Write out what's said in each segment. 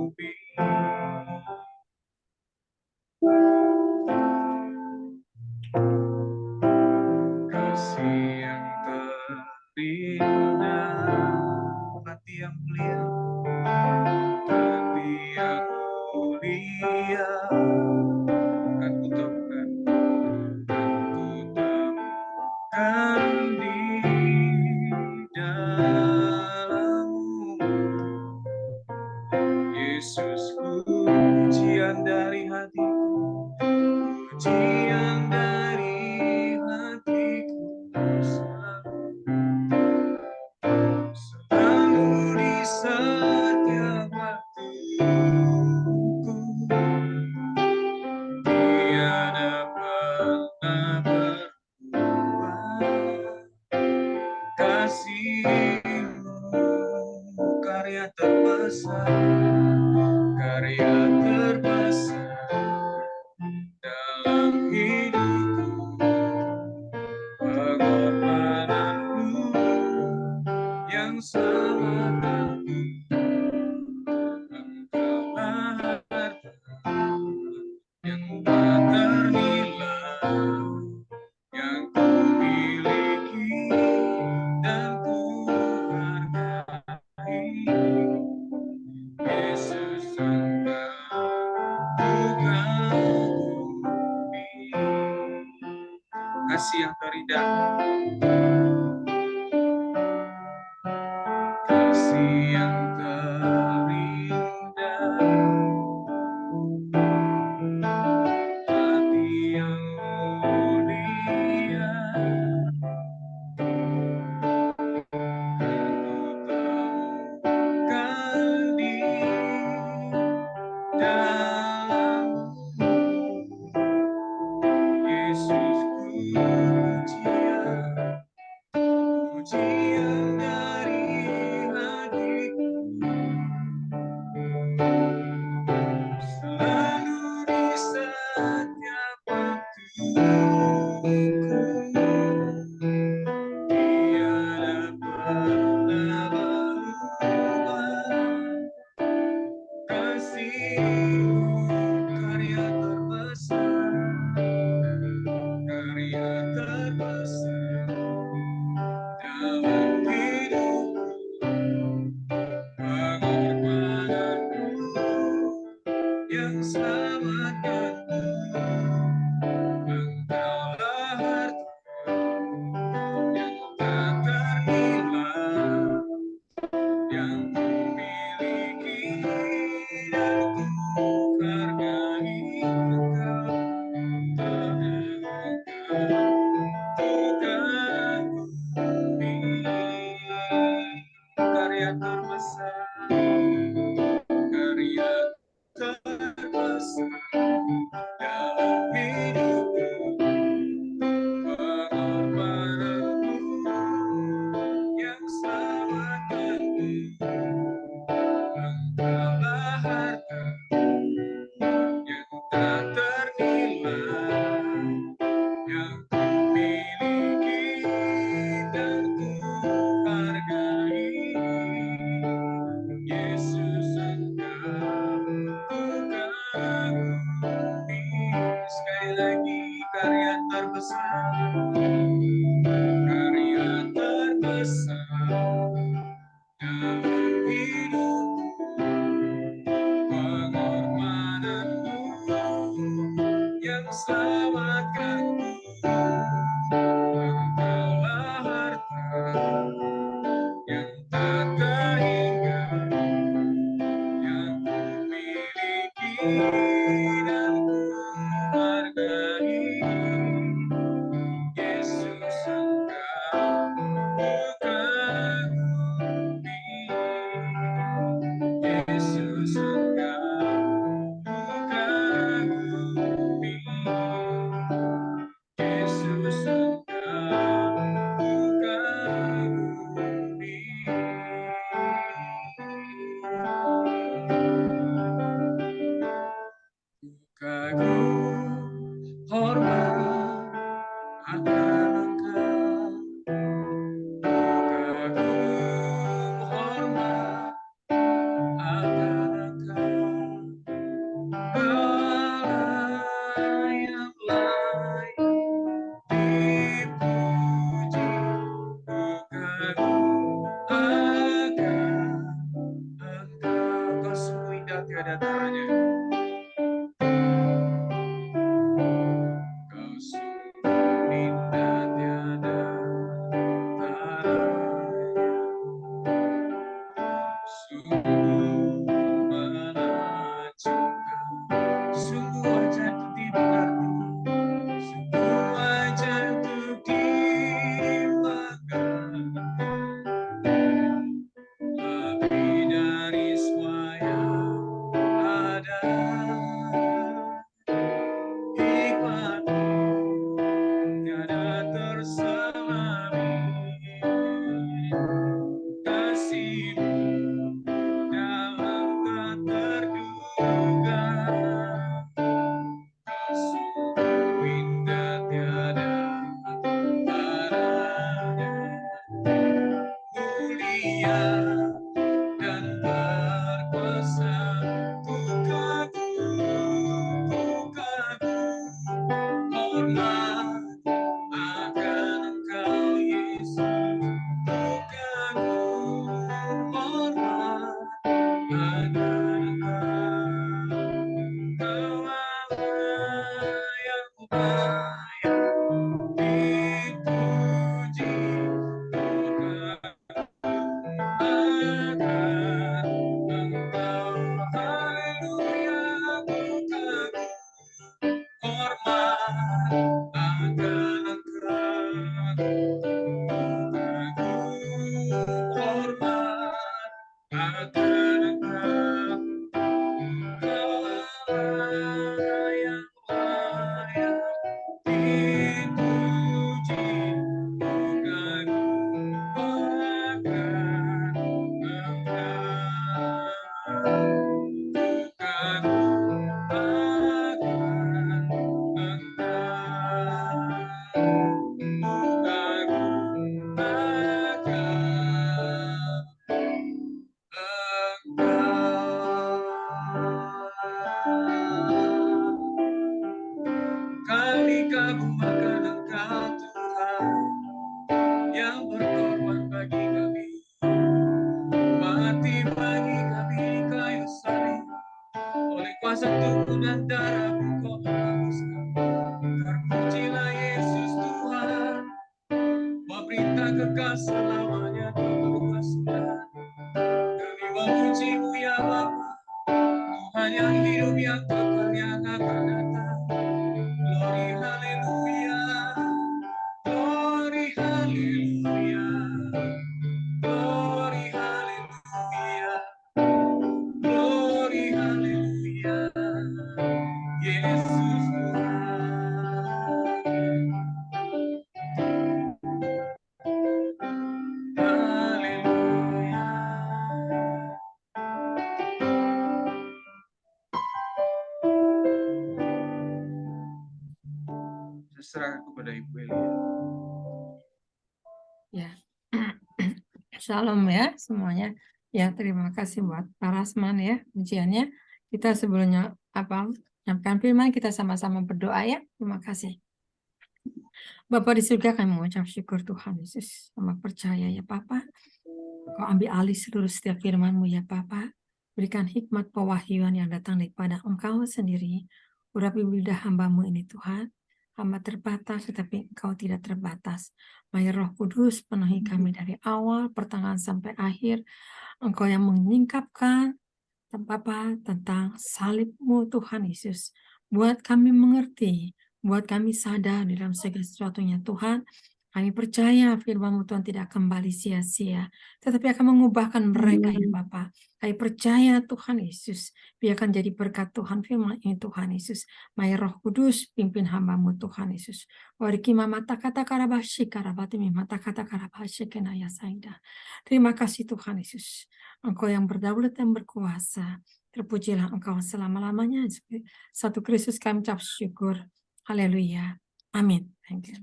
bumi. Kasih yang terindah, hati yang mulia, hati yang mulia, akan kutemukan di dalammu. Yesus, pujian dari hatiku, pujian dari hatiku, selalu di setiap waktuku, tiada pernah berubah. Kasih-Mu karya terbesar dalam hidupku. Pengorbananmu yang selamatkan, Engkaulah harta yang tak ternilai, yang ku miliki dan ku hargai. Yesus, Engkau bukan bumi. Kasih yang terindah, kasih yang terindah, hati yang mulia, temukan di dalammu. Yesus, pujian dari hatiku, selalu di setiap waktuku, tiada pernah berubah. Kasih-Mu karya terbesar dalam hidupku. Pengorbananmu yang selamatkanku, Engkaulah harta yang tak ternilai, yang ku miliki dan ku hargai. Engkau bukan bumi, karya terbesar dalam hidupku. Pengorbananmu yang selamatkanku, Engkaulah harta yang tak ternilai, yang ku miliki dan ku hargai. Yesus, Engkau bukan bumi. Sekali lagi, karya terbesar dalam hidupku. Pengorbananmu yang selamatkanku, Engkaulah harta yang tak terhingga, yang ku miliki dan ku hargai. Yesus, Engkau bukan bumi. Yesus, Engkau bukan bumi. Yesus, Engkau bukan bumi. Kagum hormat akan Engkau, kagum hormat akan Engkau, tiada taranya. Kau sungguh indah tiada taranya. Sungguh menakjubkan, sungguh ajaib untuk dimengerti, sungguh ajaib untuk dimakan. Lebih dari semua yang ada, hikmat-Mu tiada terselami, kasih-Mu dalam tak terduga. Kau sungguh indah tiada taranya, mulia dan berkuasa. Ku kagum, hormat akan Engkau Yesus. Ku kagum, hormat akan Engkau. Engkau Allah yang layak dipuji. Ku kagum akan Engkau. Haleluya, ku kagum, hormat akan Engkau. Hormat akan Engkau. Engkau Allah yang layak dipuji. Ku kagum akan Engkau. Ku kagum akan Engkau. Ku kagum Kami kagum akan Engkau Tuhan yang berkorban bagi kami, mati bagi kami di kayu salib. Oleh kuasa tubuh dan darah-Mu Kau menebus kami. Terpujilah Yesus Tuhan, memerintah kekal selamanya. Tuhan sudah, demi memuji-Mu ya Bapa, Tuhan yang hidup, yang kekal, yang akan datang. Glory haleluya, glory haleluya, glory haleluya, glory haleluya, Yesus Tuhan. Haleluya. Saya serahkan kepada Ibu Elia. Ya. Shalom ya semuanya. Ya, terima kasih buat Pak Rasman ya ujiannya. Kita sebelumnya menyampaikan firman, kita sama-sama berdoa ya. Terima kasih. Bapa di surga, kami mengucap syukur Tuhan Yesus. Sama percaya ya Papa. Kau ambil alih seluruh setiap firman-Mu ya Papa. Berikan hikmat pewahyuan yang datang daripada Engkau sendiri. Urapi lidah hamba-Mu ini Tuhan. Hamba terbatas tetapi Engkau tidak terbatas. Mari Roh Kudus penuhi kami dari awal, pertengahan sampai akhir. Engkau yang menyingkapkan Bapa tentang salib-Mu Tuhan Yesus. Buat kami mengerti, buat kami sadar di dalam segala sesuatunya Tuhan. Kami percaya firman-Mu Tuhan tidak kembali sia-sia, tetapi akan mengubahkan mereka ya Bapa. Kami percaya Tuhan Yesus, biarkan jadi berkat Tuhan firman ini Tuhan Yesus. Mari Roh Kudus pimpin hamba-Mu Tuhan Yesus. Wariki mata kata karabashi karabatimi mata kata karabashi kenaya saida. Terima kasih Tuhan Yesus. Engkau yang berdaulat dan berkuasa. Terpujilah Engkau selama-lamanya. Satu Kristus kami ucap syukur. Haleluya. Amin. Thank you.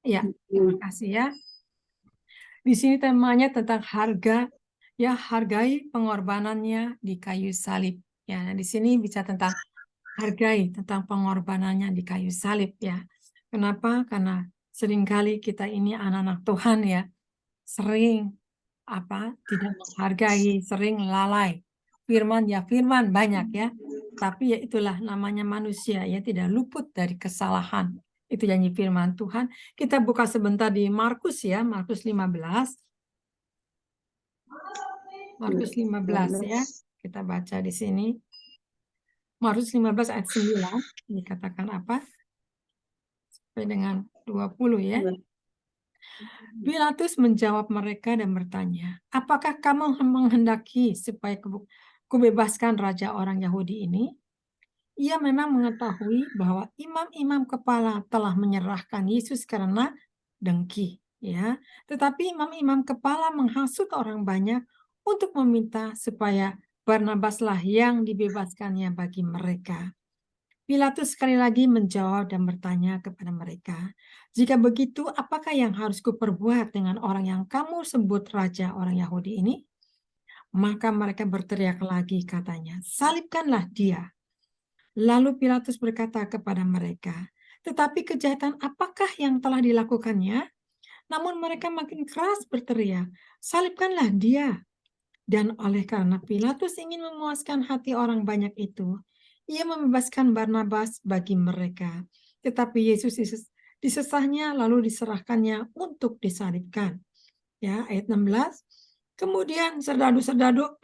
Ya, terima kasih ya. Di sini temanya tentang harga, ya hargai pengorbanannya di kayu salib. Ya, nah di sini bisa tentang hargai tentang pengorbanannya di kayu salib ya. Kenapa? Karena seringkali kita ini anak-anak Tuhan ya, sering tidak menghargai, sering lalai. firman ya firman banyak ya. Tapi ya itulah namanya manusia ya, tidak luput dari kesalahan. Itu janji firman Tuhan. Kita buka sebentar di Markus ya, Markus 15. Markus 15 ya. Kita baca di sini. Markus 15 ayat 9 dikatakan apa? Sampai dengan 20 ya. Pilatus menjawab mereka dan bertanya, apakah kamu menghendaki supaya kubebaskan raja orang Yahudi ini? Ia memang mengetahui bahwa imam-imam kepala telah menyerahkan Yesus karena dengki, ya. Tetapi imam-imam kepala menghasut orang banyak untuk meminta supaya Barnabaslah yang dibebaskannya bagi mereka. Pilatus sekali lagi menjawab dan bertanya kepada mereka, jika begitu, apakah yang harus kuperbuat dengan orang yang kamu sebut raja orang Yahudi ini? Maka mereka berteriak lagi katanya, salibkanlah dia. Lalu Pilatus berkata kepada mereka, tetapi kejahatan apakah yang telah dilakukannya? Namun mereka makin keras berteriak, salibkanlah dia. Dan oleh karena Pilatus ingin memuaskan hati orang banyak itu, ia membebaskan Barnabas bagi mereka. Tetapi Yesus disesahnya lalu diserahkannya untuk disalibkan. Ya, ayat 16. Kemudian serdadu-serdadu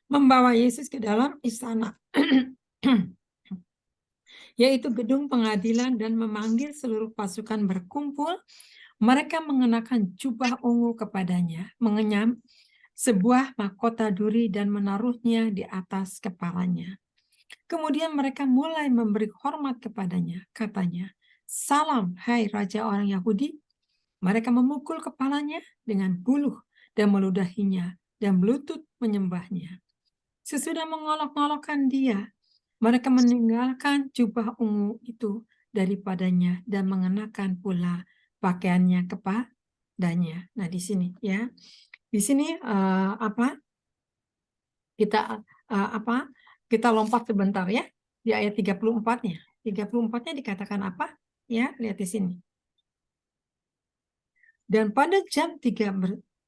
membawa Yesus ke dalam istana, yaitu gedung pengadilan, dan memanggil seluruh pasukan berkumpul. Mereka mengenakan jubah ungu kepadanya, mengenyam sebuah mahkota duri dan menaruhnya di atas kepalanya. Kemudian mereka mulai memberi hormat kepadanya. Katanya, salam hai Raja orang Yahudi. Mereka memukul kepalanya dengan buluh dan meludahinya dan berlutut menyembahnya. Sesudah mengolok-olokkan dia, mereka meninggalkan jubah ungu itu daripadanya dan mengenakan pula pakaiannya kepadanya. Nah, di sini ya. Di sini kita lompat sebentar ya di ayat 34-nya. 34-nya dikatakan apa? Ya, lihat di sini. Dan pada jam 3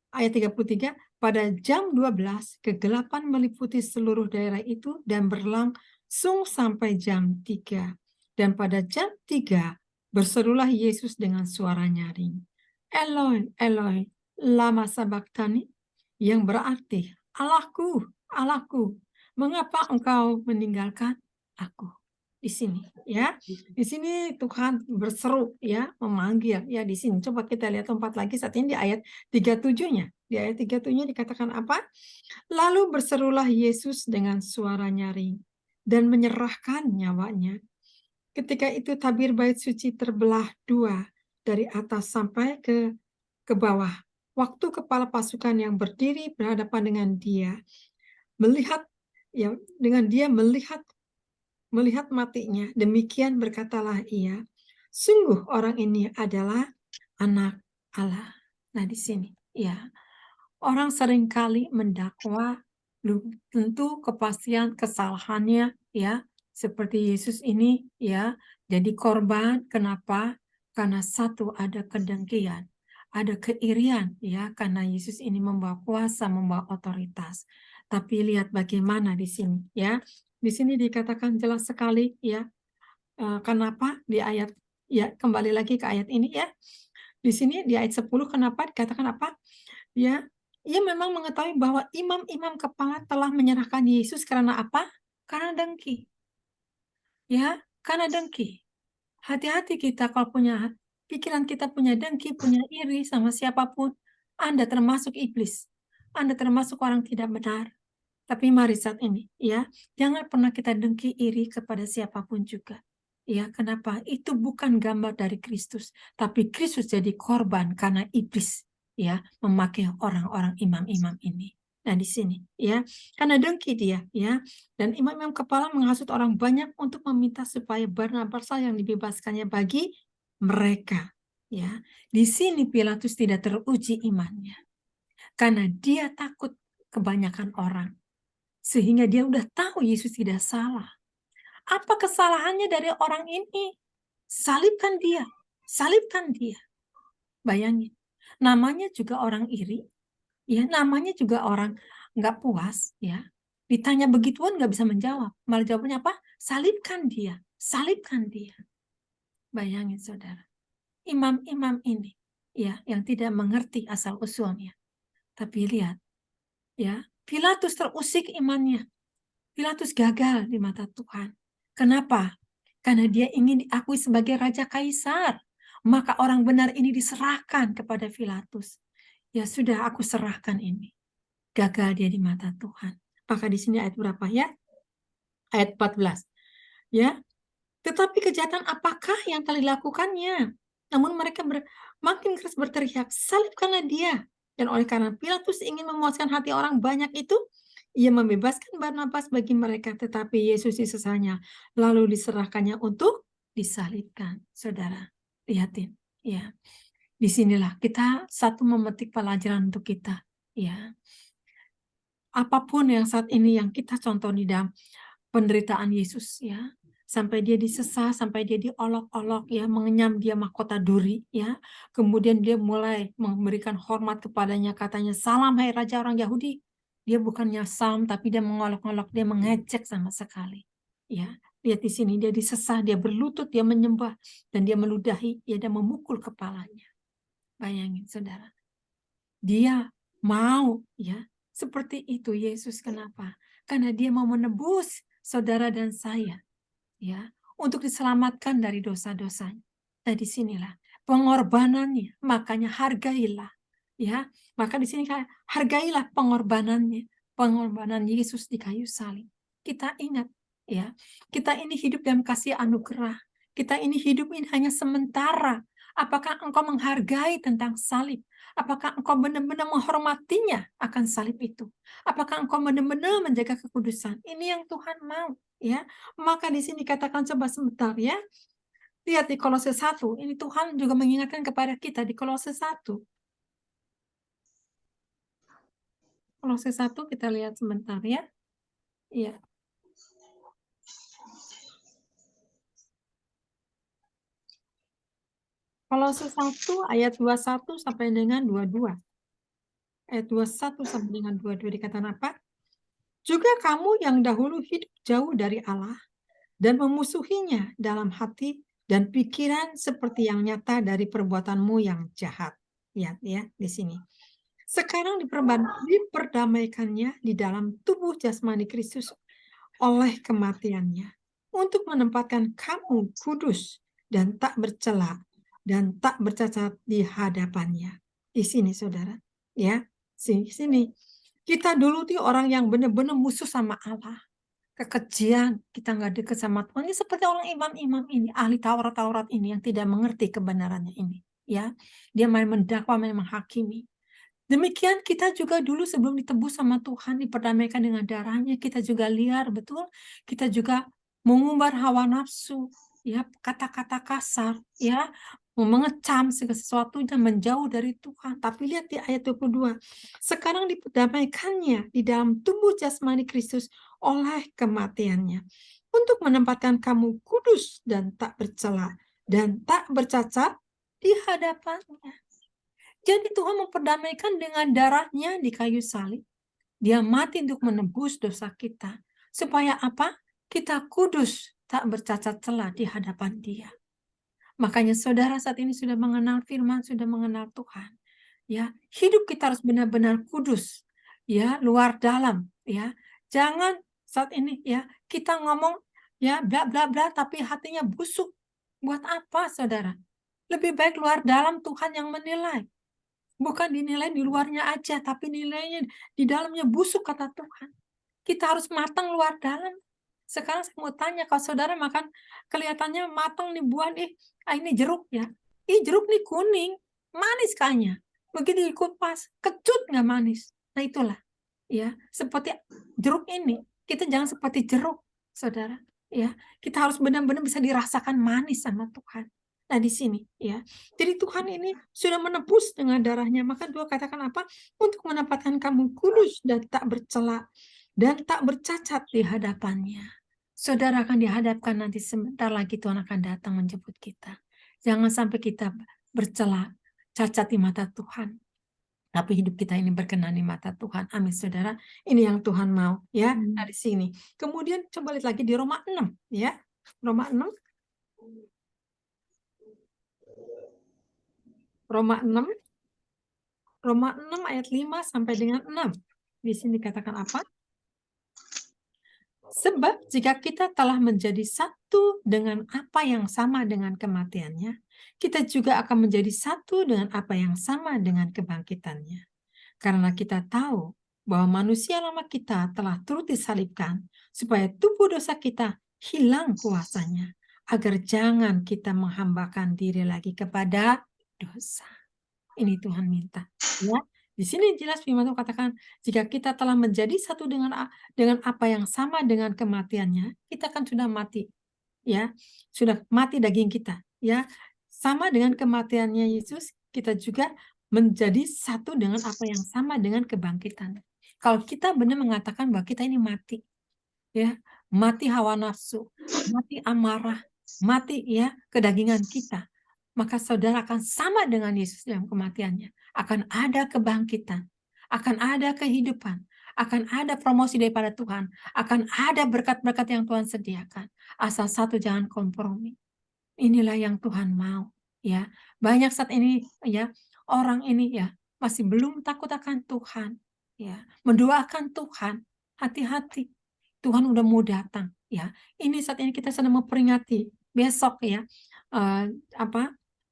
ayat 33, pada jam 12 kegelapan meliputi seluruh daerah itu dan berlangsung sampai jam 3. Dan pada jam 3 berserulah Yesus dengan suara nyaring, Eloi, Eloi, lama sabachthani, yang berarti, Allahku, Allahku, mengapa engkau meninggalkan aku? Di sini ya. Di sini Tuhan berseru ya, memanggil ya di sini. Coba kita lihat tempat lagi saat ini di ayat 37-nya. Di ayat 37-nya dikatakan apa? Lalu berserulah Yesus dengan suara nyaring dan menyerahkan nyawanya. Ketika itu tabir bait suci terbelah dua dari atas sampai ke bawah. Waktu kepala pasukan yang berdiri berhadapan dengan dia melihat melihat matinya, demikian berkatalah ia, sungguh orang ini adalah anak Allah. Nah, di sini ya, orang seringkali mendakwa, tentu kepastian kesalahannya ya, seperti Yesus ini ya, jadi korban. Kenapa? Karena satu, ada kedengkian, ada keirian ya, karena Yesus ini membawa kuasa, membawa otoritas. Tapi lihat bagaimana di sini ya. Di sini dikatakan jelas sekali ya. Kenapa di ayat ya, kembali lagi ke ayat ini ya. Di sini di ayat 10 kenapa dikatakan apa? Ya, ia memang mengetahui bahwa imam-imam kepala telah menyerahkan Yesus karena apa? Karena dengki. Ya, karena dengki. Hati-hati kita kalau punya pikiran, kita punya dengki, punya iri sama siapapun, Anda termasuk iblis. Anda termasuk orang tidak benar. Tapi mari saat ini, ya, jangan pernah kita dengki iri kepada siapapun juga. Ya, kenapa? Itu bukan gambar dari Kristus, tapi Kristus jadi korban karena iblis, ya, memakai orang-orang imam-imam ini. Nah, di sini, ya, karena dengki dia, ya, dan imam-imam kepala menghasut orang banyak untuk meminta supaya Barnabas yang dibebaskannya bagi mereka. Ya, di sini Pilatus tidak teruji imannya, karena dia takut kebanyakan orang. Sehingga dia udah tahu Yesus tidak salah. Apa kesalahannya dari orang ini? Salibkan dia. Salibkan dia. Bayangin. Namanya juga orang iri. Ya, namanya juga orang nggak puas. Ya. Ditanya begituan nggak bisa menjawab. Malah jawabnya apa? Salibkan dia. Salibkan dia. Bayangin saudara. Imam-imam ini ya yang tidak mengerti asal usulnya. Tapi lihat ya, Pilatus terusik imannya. Pilatus gagal di mata Tuhan. Kenapa? Karena dia ingin diakui sebagai Raja Kaisar. Maka orang benar ini diserahkan kepada Pilatus. Ya sudah, aku serahkan ini. Gagal dia di mata Tuhan. Maka di sini ayat berapa ya? Ayat 14. Ya, tetapi kejahatan apakah yang telah dilakukannya? Namun mereka makin keras berteriak, salibkanlah dia. Dan oleh karena Pilatus ingin memuaskan hati orang banyak itu, ia membebaskan Barnabas bagi mereka, tetapi Yesus disesalnya, lalu diserahkannya untuk disalibkan. Saudara, lihatin. Ya, disinilah kita satu memetik pelajaran untuk kita. Ya, apapun yang saat ini yang kita contoh di dalam penderitaan Yesus, ya, sampai dia disesah, sampai dia diolok-olok, ya, mengenyam dia mahkota duri, ya, kemudian dia mulai memberikan hormat kepadanya, katanya salam hai raja orang Yahudi. Dia bukannya salam tapi dia mengolok-olok, dia mengejek sama sekali, ya. Lihat di sini dia disesah, dia berlutut, dia menyembah, dan dia meludahi, ya, dan memukul kepalanya. Bayangin saudara, dia mau, ya, seperti itu Yesus. Kenapa? Karena dia mau menebus saudara dan saya, ya, untuk diselamatkan dari dosa-dosanya. Nah, disinilah pengorbanannya, makanya hargailah, ya. Maka di sini hargailah pengorbanan Yesus di kayu salib. Kita ingat, ya, kita ini hidup dalam kasih anugerah. Kita ini hidup ini hanya sementara. Apakah engkau menghargai tentang salib? Apakah engkau benar-benar menghormatinya akan salib itu? Apakah engkau benar-benar menjaga kekudusan? Ini yang Tuhan mau, ya. Maka di sini katakan coba sebentar, ya. Lihat di Kolose 1, ini Tuhan juga mengingatkan kepada kita di Kolose 1. Kolose 1 kita lihat sebentar, ya. Iya. Kolose 1 ayat 21 sampai dengan 22. Ayat 21 sampai dengan 22 dikatakan apa? Juga kamu yang dahulu hidup jauh dari Allah dan memusuhinya dalam hati dan pikiran seperti yang nyata dari perbuatanmu yang jahat. Lihat ya di sini. Sekarang diperdamaikannya di dalam tubuh jasmani Kristus oleh kematiannya untuk menempatkan kamu kudus dan tak bercela dan tak bercacat di hadapannya. Di sini saudara, ya, sini. Kita dulu tuh orang yang benar-benar musuh sama Allah. Kekejian, kita nggak dekat sama Tuhan. Ini seperti orang imam-imam ini, ahli Taurat-Taurat ini yang tidak mengerti kebenarannya ini. Ya, dia main mendakwa, main menghakimi. Demikian kita juga dulu sebelum ditebus sama Tuhan, diperdamaikan dengan darahnya, kita juga liar, betul? Kita juga mengumbar hawa nafsu, ya, kata-kata kasar, ya, mengecam segala sesuatu dan menjauh dari Tuhan. Tapi lihat di ayat 22, sekarang diperdamaikannya di dalam tubuh jasmani Kristus oleh kematiannya, untuk menempatkan kamu kudus dan tak bercela dan tak bercacat di hadapannya. Jadi Tuhan memperdamaikan dengan darahnya di kayu salib. Dia mati untuk menebus dosa kita. Supaya apa? Kita kudus, tak bercacat celah di hadapan Dia. Makanya saudara saat ini sudah mengenal firman, sudah mengenal Tuhan. Ya, hidup kita harus benar-benar kudus. Ya, luar dalam, ya. Jangan saat ini ya, kita ngomong ya bla bla bla tapi hatinya busuk. Buat apa, saudara? Lebih baik luar dalam Tuhan yang menilai. Bukan dinilai di luarnya aja, tapi nilainya di dalamnya busuk, kata Tuhan. Kita harus matang luar dalam. Sekarang saya mau tanya, kalau saudara makan kelihatannya matang nih buah nih, ini jeruk ya. Jeruk nih kuning, manis kayaknya. Begitu dikupas, kecut nggak manis. Nah itulah, ya, seperti jeruk ini. Kita jangan seperti jeruk, saudara. Ya, kita harus benar-benar bisa dirasakan manis sama Tuhan. Nah di sini ya, jadi Tuhan ini sudah menebus dengan darahnya, maka Tuhan katakan apa? Untuk menempatkan kamu kudus dan tak bercela dan tak bercacat di hadapannya. Saudara akan dihadapkan nanti sebentar lagi Tuhan akan datang menjemput kita. Jangan sampai kita bercela, cacat di mata Tuhan. Tapi hidup kita ini berkenan di mata Tuhan. Amin, saudara. Ini yang Tuhan mau, ya, dari sini. Kemudian coba lihat lagi di Roma 6, ya. Roma 6. Roma 6. Roma 6 ayat 5 sampai dengan 6. Di sini dikatakan apa? Sebab jika kita telah menjadi satu dengan apa yang sama dengan kematiannya, kita juga akan menjadi satu dengan apa yang sama dengan kebangkitannya. Karena kita tahu bahwa manusia lama kita telah turut disalibkan, supaya tubuh dosa kita hilang kuasanya, agar jangan kita menghambakan diri lagi kepada dosa. Ini Tuhan minta. Ya, di sini jelas firman Tuhan katakan, jika kita telah menjadi satu dengan apa yang sama dengan kematiannya, kita kan sudah mati. Ya, sudah mati daging kita. Ya, sama dengan kematiannya Yesus, kita juga menjadi satu dengan apa yang sama dengan kebangkitan. Kalau kita benar mengatakan bahwa kita ini mati, ya, mati hawa nafsu, mati amarah, mati ya kedagingan kita, maka saudara akan sama dengan Yesus dalam kematiannya. Akan ada kebangkitan, akan ada kehidupan, akan ada promosi daripada Tuhan, akan ada berkat-berkat yang Tuhan sediakan. Asal satu, jangan kompromi. Inilah yang Tuhan mau, ya. Banyak saat ini ya, orang ini ya masih belum takut akan Tuhan, ya. Mendoakan Tuhan, hati-hati. Tuhan udah mau datang, ya. Ini saat ini kita sedang memperingati besok ya,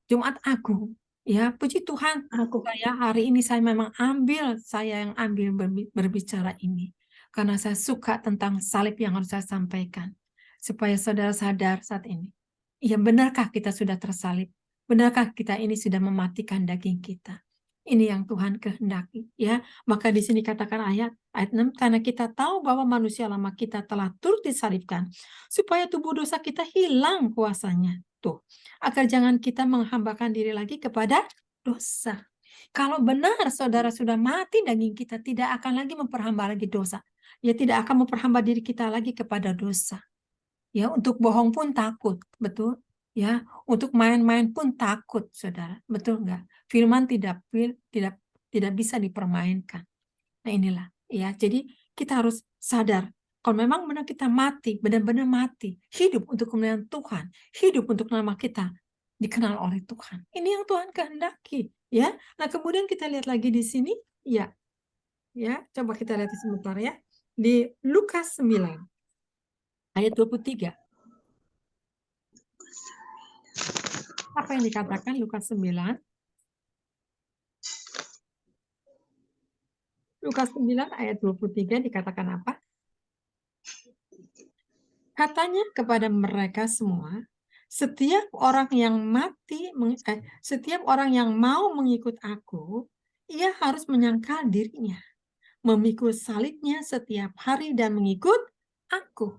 Jumat Agung, ya. Puji Tuhan, saya hari ini saya memang saya yang ambil berbicara ini, karena saya suka tentang salib yang harus saya sampaikan, supaya saudara sadar saat ini. Ya, benarkah kita sudah tersalib? Benarkah kita ini sudah mematikan daging kita? Ini yang Tuhan kehendaki, ya. Maka di sini katakan ayat 6, karena kita tahu bahwa manusia lama kita telah turut disalibkan, supaya tubuh dosa kita hilang kuasanya. Tuh, agar jangan kita menghambakan diri lagi kepada dosa. Kalau benar saudara sudah mati, daging kita tidak akan lagi memperhamba lagi dosa. Ya, tidak akan memperhamba diri kita lagi kepada dosa. Ya, untuk bohong pun takut, betul? Ya, untuk main-main pun takut, saudara. Betul nggak? Firman tidak bisa dipermainkan. Nah, inilah, ya. Jadi kita harus sadar kalau memang benar kita mati, benar-benar mati, hidup untuk kemuliaan Tuhan, hidup untuk nama kita dikenal oleh Tuhan. Ini yang Tuhan kehendaki, ya. Nah, kemudian kita lihat lagi di sini, ya. Ya, coba kita lihat sebentar ya. Di Lukas 9 ayat 23. Apa yang dikatakan Lukas 9? Lukas 9 ayat 23 dikatakan apa? Katanya kepada mereka semua, setiap orang yang mau mengikut aku, ia harus menyangkal dirinya, memikul salibnya setiap hari dan mengikut aku.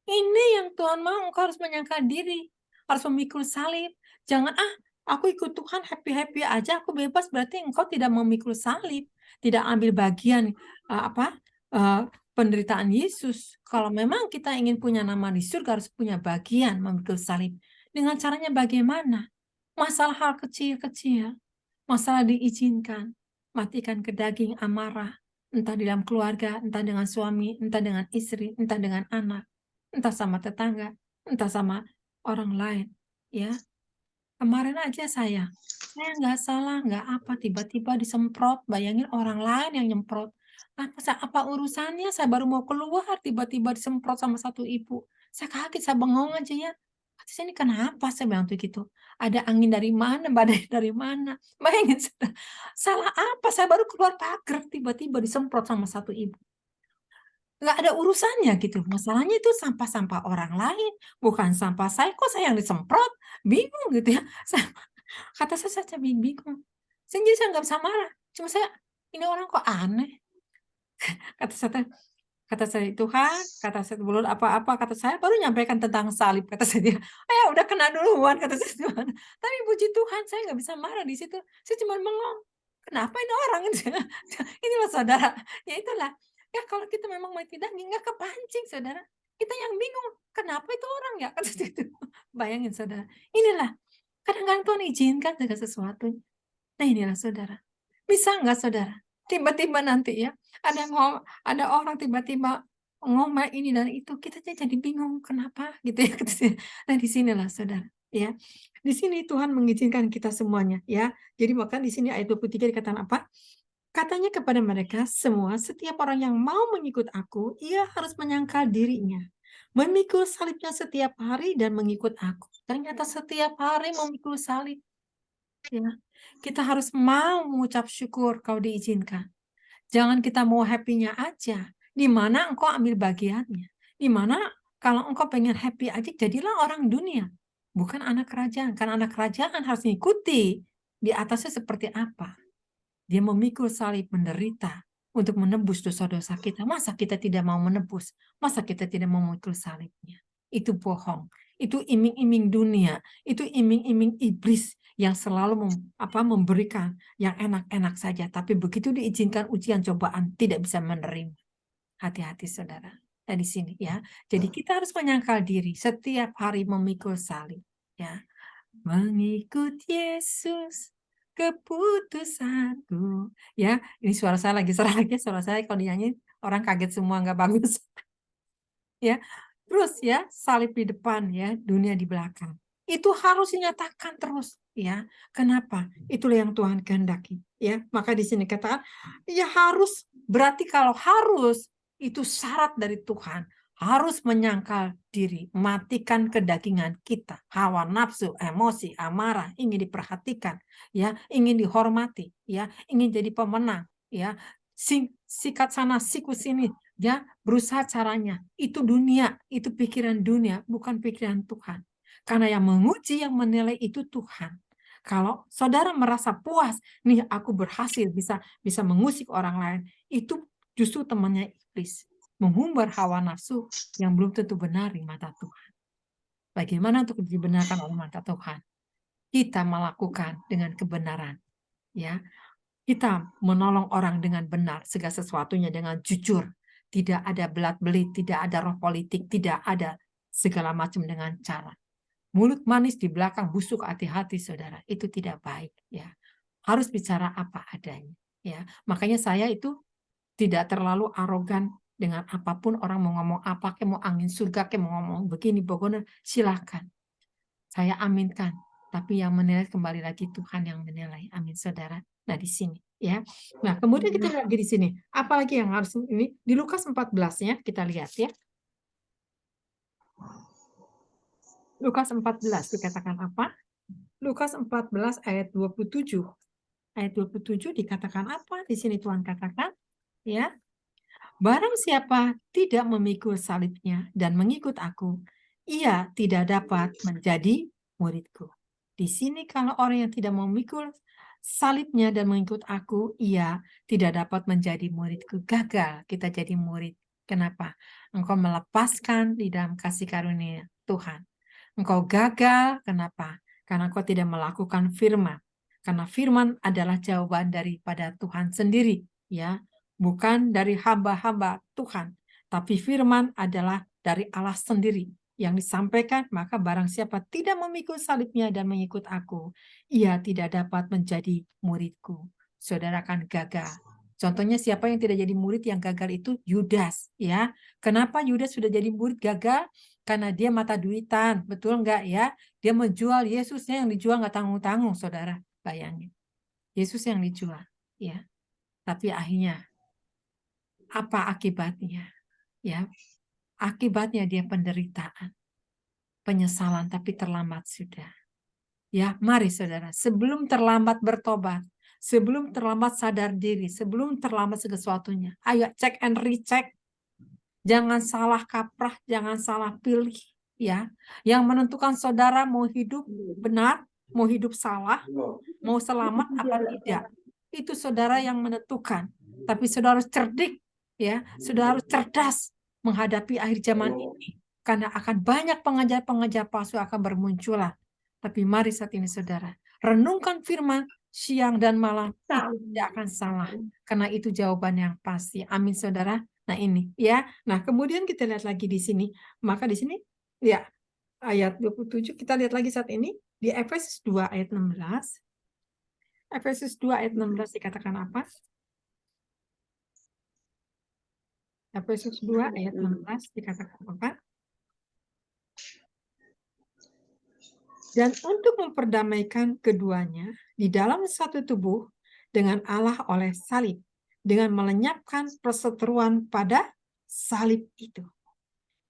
Ini yang Tuhan mau, engkau harus menyangkal diri, harus memikul salib. Jangan, aku ikut Tuhan happy-happy aja, aku bebas, berarti engkau tidak memikul salib, tidak ambil bagian penderitaan Yesus. Kalau memang kita ingin punya nama di surga, harus punya bagian memikul salib. Dengan caranya bagaimana? Masalah hal kecil-kecil, masalah diizinkan, matikan ke daging amarah, entah di dalam keluarga, entah dengan suami, entah dengan istri, entah dengan anak, entah sama tetangga, entah sama orang lain. Ya, kemarin aja saya nggak salah, nggak apa, tiba-tiba disemprot. Bayangin orang lain yang nyemprot. Apa urusannya? Saya baru mau keluar, tiba-tiba disemprot sama satu ibu. Saya kaget, saya bengong aja ya. Saya ini kenapa? Saya bilang tuh gitu. Ada angin dari mana, badai dari mana? Bayangin, salah apa? Saya baru keluar pagar, tiba-tiba disemprot sama satu ibu. Nggak ada urusannya gitu. Masalahnya itu sampah-sampah orang lain, bukan sampah saya. Kok saya yang disemprot? Bingung gitu ya. Kata saya bingung. Jadi saya nggak bisa marah. Cuma ini orang kok aneh. Kata saya Tuhan, kata saya belum apa-apa, kata saya baru nyampaikan tentang salib, kata saya. Udah kena duluan, kata saya Tuhan. Tapi puji Tuhan, saya nggak bisa marah di situ. Saya cuma bengong. Kenapa ini orang itu? Ini loh saudara. Ya itulah. Ya kalau kita memang mau tidak nggak kepancing saudara. Kita yang bingung. Kenapa itu orang ya? Kata saya itu. Bayangin saudara. Inilah. Kadang-kadang Tuhan izinkan segala sesuatu. Nah inilah saudara. Bisa nggak saudara? Tiba-tiba nanti ya, ada orang tiba-tiba ngomel ini dan itu, kita jadi bingung kenapa gitu ya. Nah di sinilah saudara ya. Di sini Tuhan mengizinkan kita semuanya ya. Jadi bahkan di sini ayat 23 dikatakan apa? Katanya kepada mereka semua, setiap orang yang mau mengikut aku, ia harus menyangkal dirinya. Memikul salibnya setiap hari dan mengikut aku. Ternyata setiap hari memikul salib. Ya, kita harus mau mengucap syukur kau diizinkan. Jangan kita mau happy-nya aja. Di mana engkau ambil bagiannya. Di mana kalau engkau pengen happy aja, jadilah orang dunia. Bukan anak kerajaan. Karena anak kerajaan harus mengikuti di atasnya seperti apa. Dia memikul salib, menderita untuk menebus dosa-dosa kita. Masa kita tidak mau menebus? Masa kita tidak mau memikul salibnya? Itu bohong. Itu iming-iming dunia. Itu iming-iming iblis yang selalu memberikan yang enak-enak saja. Tapi begitu diizinkan ujian cobaan, tidak bisa menerima. Hati-hati saudara. Nah di sini ya. Jadi kita harus menyangkal diri setiap hari memikul salib. Ya, mengikut Yesus keputusanku. Ya, ini suara saya lagi serak ya, suara saya kalau dinyanyi orang kaget semua, nggak bagus. Ya, terus ya salib di depan ya, dunia di belakang. Itu harus dinyatakan terus ya. Kenapa? Itulah yang Tuhan kehendaki ya. Maka di sini katakan ya harus, berarti kalau harus itu syarat dari Tuhan. Harus menyangkal diri, matikan kedagingan kita, hawa nafsu, emosi, amarah, ingin diperhatikan, ya, ingin dihormati, ya, ingin jadi pemenang, ya, sikat sana, siku sini, ya, berusaha caranya. Itu dunia, itu pikiran dunia, bukan pikiran Tuhan. Karena yang menguji, yang menilai itu Tuhan. Kalau saudara merasa puas, nih aku berhasil bisa mengusik orang lain, itu justru temannya iblis. Menghumbar hawa nafsu yang belum tentu benar di mata Tuhan. Bagaimana untuk dibenarkan oleh mata Tuhan? Kita melakukan dengan kebenaran, ya. Kita menolong orang dengan benar, segala sesuatunya dengan jujur. Tidak ada belat-belit, tidak ada roh politik, tidak ada segala macam dengan cara. Mulut manis di belakang busuk, hati-hati saudara, itu tidak baik, ya. Harus bicara apa adanya, ya. Makanya saya itu tidak terlalu arogan dengan apapun, orang mau ngomong apa, kayak mau angin surga, kayak mau ngomong begini, pokoknya silakan. Saya aminkan, tapi yang menilai kembali lagi Tuhan yang menilai. Amin, saudara. Nah, di sini ya. Nah, kemudian kita lihat lagi di sini. Apalagi yang harus ini di Lukas 14 ya, kita lihat ya. Lukas 14 dikatakan apa? Lukas 14 ayat 27. Ayat 27 dikatakan apa? Di sini Tuhan katakan, ya. Barang siapa tidak memikul salibnya dan mengikut aku, ia tidak dapat menjadi muridku. Di sini kalau orang yang tidak memikul salibnya dan mengikut aku, ia tidak dapat menjadi muridku. Gagal kita jadi murid. Kenapa? Engkau melepaskan di dalam kasih karunia Tuhan. Engkau gagal, kenapa? Karena engkau tidak melakukan firman. Karena firman adalah jawaban daripada Tuhan sendiri, ya. Bukan dari hamba-hamba Tuhan, tapi firman adalah dari Allah sendiri yang disampaikan. Maka barang siapa tidak memikul salibnya dan mengikut aku, ia tidak dapat menjadi muridku. Saudara akan gagal. Contohnya siapa yang tidak jadi murid, yang gagal itu Yudas, ya. Kenapa Yudas sudah jadi murid gagal? Karena dia mata duitan, betul enggak ya? Dia menjual Yesusnya, yang dijual nggak tanggung-tanggung, saudara. Bayangin. Yesus yang dijual, ya. Tapi akhirnya apa akibatnya? Ya, akibatnya dia penderitaan, penyesalan, tapi terlambat sudah. Ya, mari saudara, sebelum terlambat bertobat, sebelum terlambat sadar diri, sebelum terlambat segala sesuatunya, ayo cek and recheck. Jangan salah kaprah, jangan salah pilih, ya. Yang menentukan saudara mau hidup benar, mau hidup salah, mau selamat apa tidak, itu saudara yang menentukan. Tapi saudara harus cerdik, ya, saudara harus cerdas menghadapi akhir zaman ini, karena akan banyak pengajar-pengajar palsu akan bermunculan. Tapi mari saat ini saudara, renungkan firman siang dan malam, tidak akan salah, karena itu jawaban yang pasti. Amin saudara. Nah ini ya. Nah kemudian kita lihat lagi di sini. Maka di sini ya ayat 27 kita lihat lagi saat ini di Efesus 2 ayat 16. Efesus 2 ayat 16 dikatakan apa? Efesus 2 ayat 16 dikatakan apa? Dan untuk memperdamaikan keduanya di dalam satu tubuh dengan Allah oleh salib, dengan melenyapkan perseteruan pada salib itu.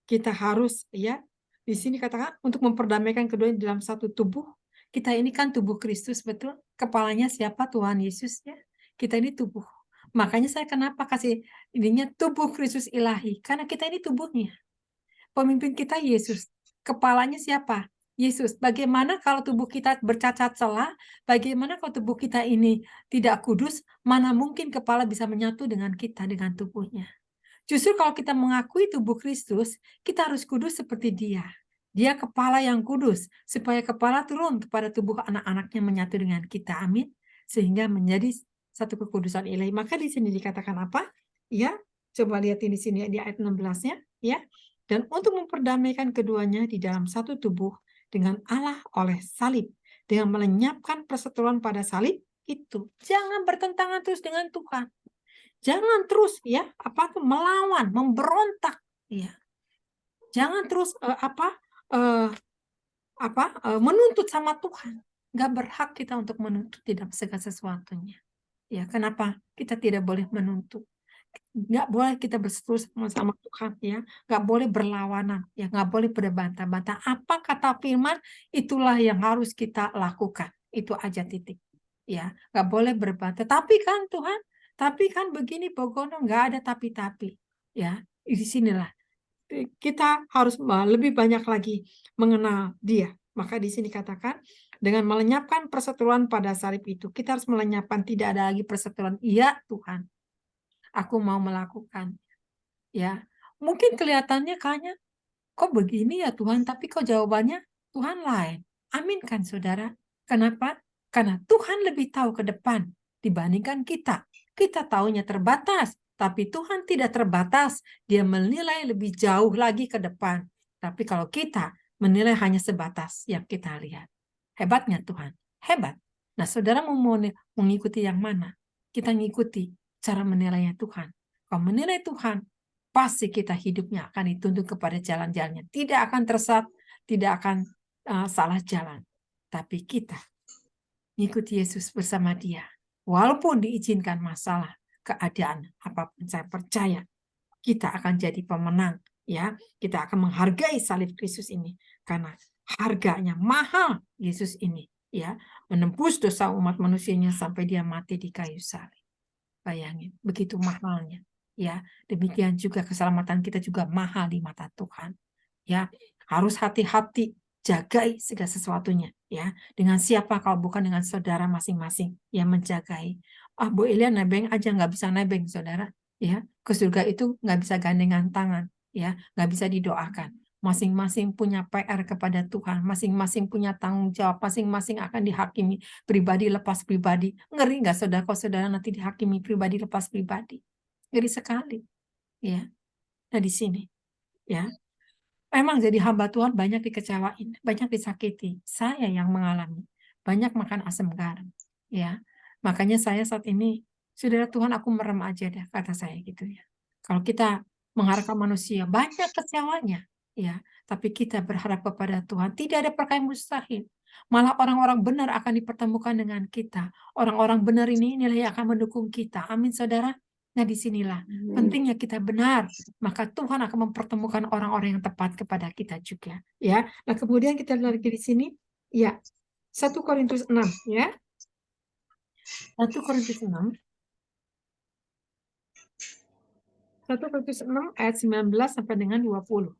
Kita harus, ya, di sini katakan untuk memperdamaikan keduanya di dalam satu tubuh. Kita ini kan tubuh Kristus, betul? Kepalanya siapa? Tuhan Yesus, ya. Kita ini tubuh. Makanya saya kenapa kasih ininya tubuh Kristus ilahi, karena kita ini tubuhnya. Pemimpin kita Yesus. Kepalanya siapa? Yesus. Bagaimana kalau tubuh kita bercacat celah? Bagaimana kalau tubuh kita ini tidak kudus? Mana mungkin kepala bisa menyatu dengan kita, dengan tubuhnya? Justru kalau kita mengakui tubuh Kristus, kita harus kudus seperti Dia. Dia kepala yang kudus, supaya kepala turun kepada tubuh anak-anaknya menyatu dengan kita. Amin. Sehingga menjadi satu kekudusan ilahi. Maka di sini dikatakan apa? Ya, coba lihat di sini di ayat 16-nya, ya. Dan untuk memperdamaikan keduanya di dalam satu tubuh dengan Allah oleh salib, dengan melenyapkan perseteruan pada salib itu. Jangan bertentangan terus dengan Tuhan. Jangan terus, ya, melawan, memberontak, ya. Jangan terus menuntut sama Tuhan. Nggak berhak kita untuk menuntut tidak segala sesuatunya. Ya, kenapa kita tidak boleh menuntut? Nggak boleh kita berseteru sama Tuhan, ya. Nggak boleh berlawanan, ya. Nggak boleh berbantah-bantah. Apa kata firman, itulah yang harus kita lakukan. Itu aja, titik. Ya, nggak boleh berbantah. Tapi kan Tuhan, tapi kan begini Bogono, nggak ada tapi-tapi. Ya, di sinilah kita harus lebih banyak lagi mengenal Dia. Maka di sini katakan, dengan melenyapkan perseteruan pada salib itu, kita harus melenyapkan, tidak ada lagi perseteruan. Iya Tuhan, aku mau melakukan, ya. Mungkin kelihatannya kayaknya kok begini ya Tuhan, tapi kok jawabannya Tuhan lain. Amin kan saudara? Kenapa? Karena Tuhan lebih tahu ke depan dibandingkan kita. Kita taunya terbatas, tapi Tuhan tidak terbatas. Dia menilai lebih jauh lagi ke depan. Tapi kalau kita menilai hanya sebatas yang kita lihat. Hebatnya Tuhan, hebat. Nah saudara mau mengikuti yang mana? Kita ngikuti cara menilainya Tuhan. Kalau menilai Tuhan, pasti kita hidupnya akan dituntun kepada jalan-jalannya. Tidak akan tersesat, tidak akan salah jalan. Tapi kita mengikuti Yesus bersama Dia. Walaupun diizinkan masalah, keadaan apapun, saya percaya kita akan jadi pemenang. Ya, kita akan menghargai salib Kristus ini karena harganya mahal. Yesus ini, ya, menembus dosa umat manusianya sampai Dia mati di kayu salib. Bayangin, begitu mahalnya. Ya, demikian juga keselamatan kita juga mahal di mata Tuhan. Ya, harus hati-hati, jagai segala sesuatunya. Ya, dengan siapa kalau bukan dengan saudara masing-masing yang menjagai. Bu Elia nebeng aja nggak bisa nebeng, saudara. Ya, ke surga itu nggak bisa gandengan tangan. Ya, nggak bisa didoakan. Masing-masing punya PR kepada Tuhan, masing-masing punya tanggung jawab, masing-masing akan dihakimi pribadi lepas pribadi. Ngeri nggak saudara kalau saudara nanti dihakimi pribadi lepas pribadi? Ngeri sekali, ya. Nah di sini, ya, memang jadi hamba Tuhan banyak dikecewain, banyak disakiti. Saya yang mengalami, banyak makan asam garam, ya. Makanya saya saat ini, saudara Tuhan aku merem aja deh, kata saya gitu ya. Kalau kita mengharapkan manusia, banyak kecewanya, ya. Tapi kita berharap kepada Tuhan, tidak ada perkara yang mustahil. Malah orang-orang benar akan dipertemukan dengan kita. Orang-orang benar ini nilai akan mendukung kita. Amin, saudara. Nah, disinilah pentingnya kita benar. Maka Tuhan akan mempertemukan orang-orang yang tepat kepada kita juga. Ya. Nah, kemudian kita lihat di sini, ya, 1 Korintus 6, ya. 1 Korintus 6. 1 Korintus 6 ayat 19 sampai dengan 20.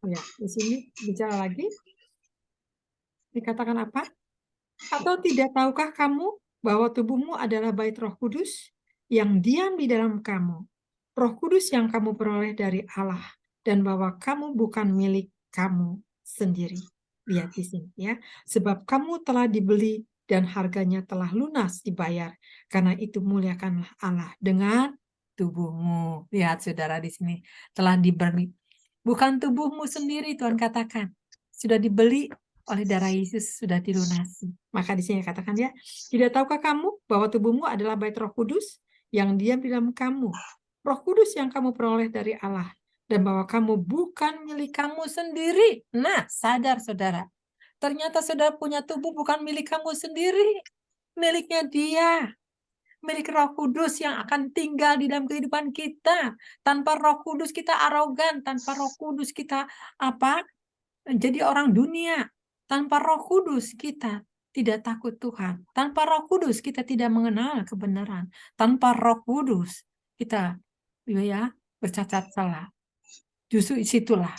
Ya, di sini bicara lagi. Dikatakan apa? Atau tidak tahukah kamu bahwa tubuhmu adalah bait Roh Kudus yang diam di dalam kamu? Roh Kudus yang kamu peroleh dari Allah, dan bahwa kamu bukan milik kamu sendiri. Lihat di sini ya. Sebab kamu telah dibeli dan harganya telah lunas dibayar. Karena itu muliakanlah Allah dengan tubuhmu. Lihat saudara di sini telah dibeli. Bukan tubuhmu sendiri, Tuhan katakan. Sudah dibeli oleh darah Yesus, sudah dilunasi. Maka di sini katakan ya, tidak tahukah kamu bahwa tubuhmu adalah bait Roh Kudus yang diam di dalam kamu? Roh Kudus yang kamu peroleh dari Allah. Dan bahwa kamu bukan milik kamu sendiri. Nah, sadar saudara. Ternyata saudara punya tubuh bukan milik kamu sendiri. Miliknya Dia. Milik Roh Kudus yang akan tinggal di dalam kehidupan kita. Tanpa Roh Kudus kita arogan, tanpa Roh Kudus kita jadi orang dunia. Tanpa Roh Kudus kita tidak takut Tuhan. Tanpa Roh Kudus kita tidak mengenal kebenaran. Tanpa Roh Kudus kita bercacat salah. Justru situlah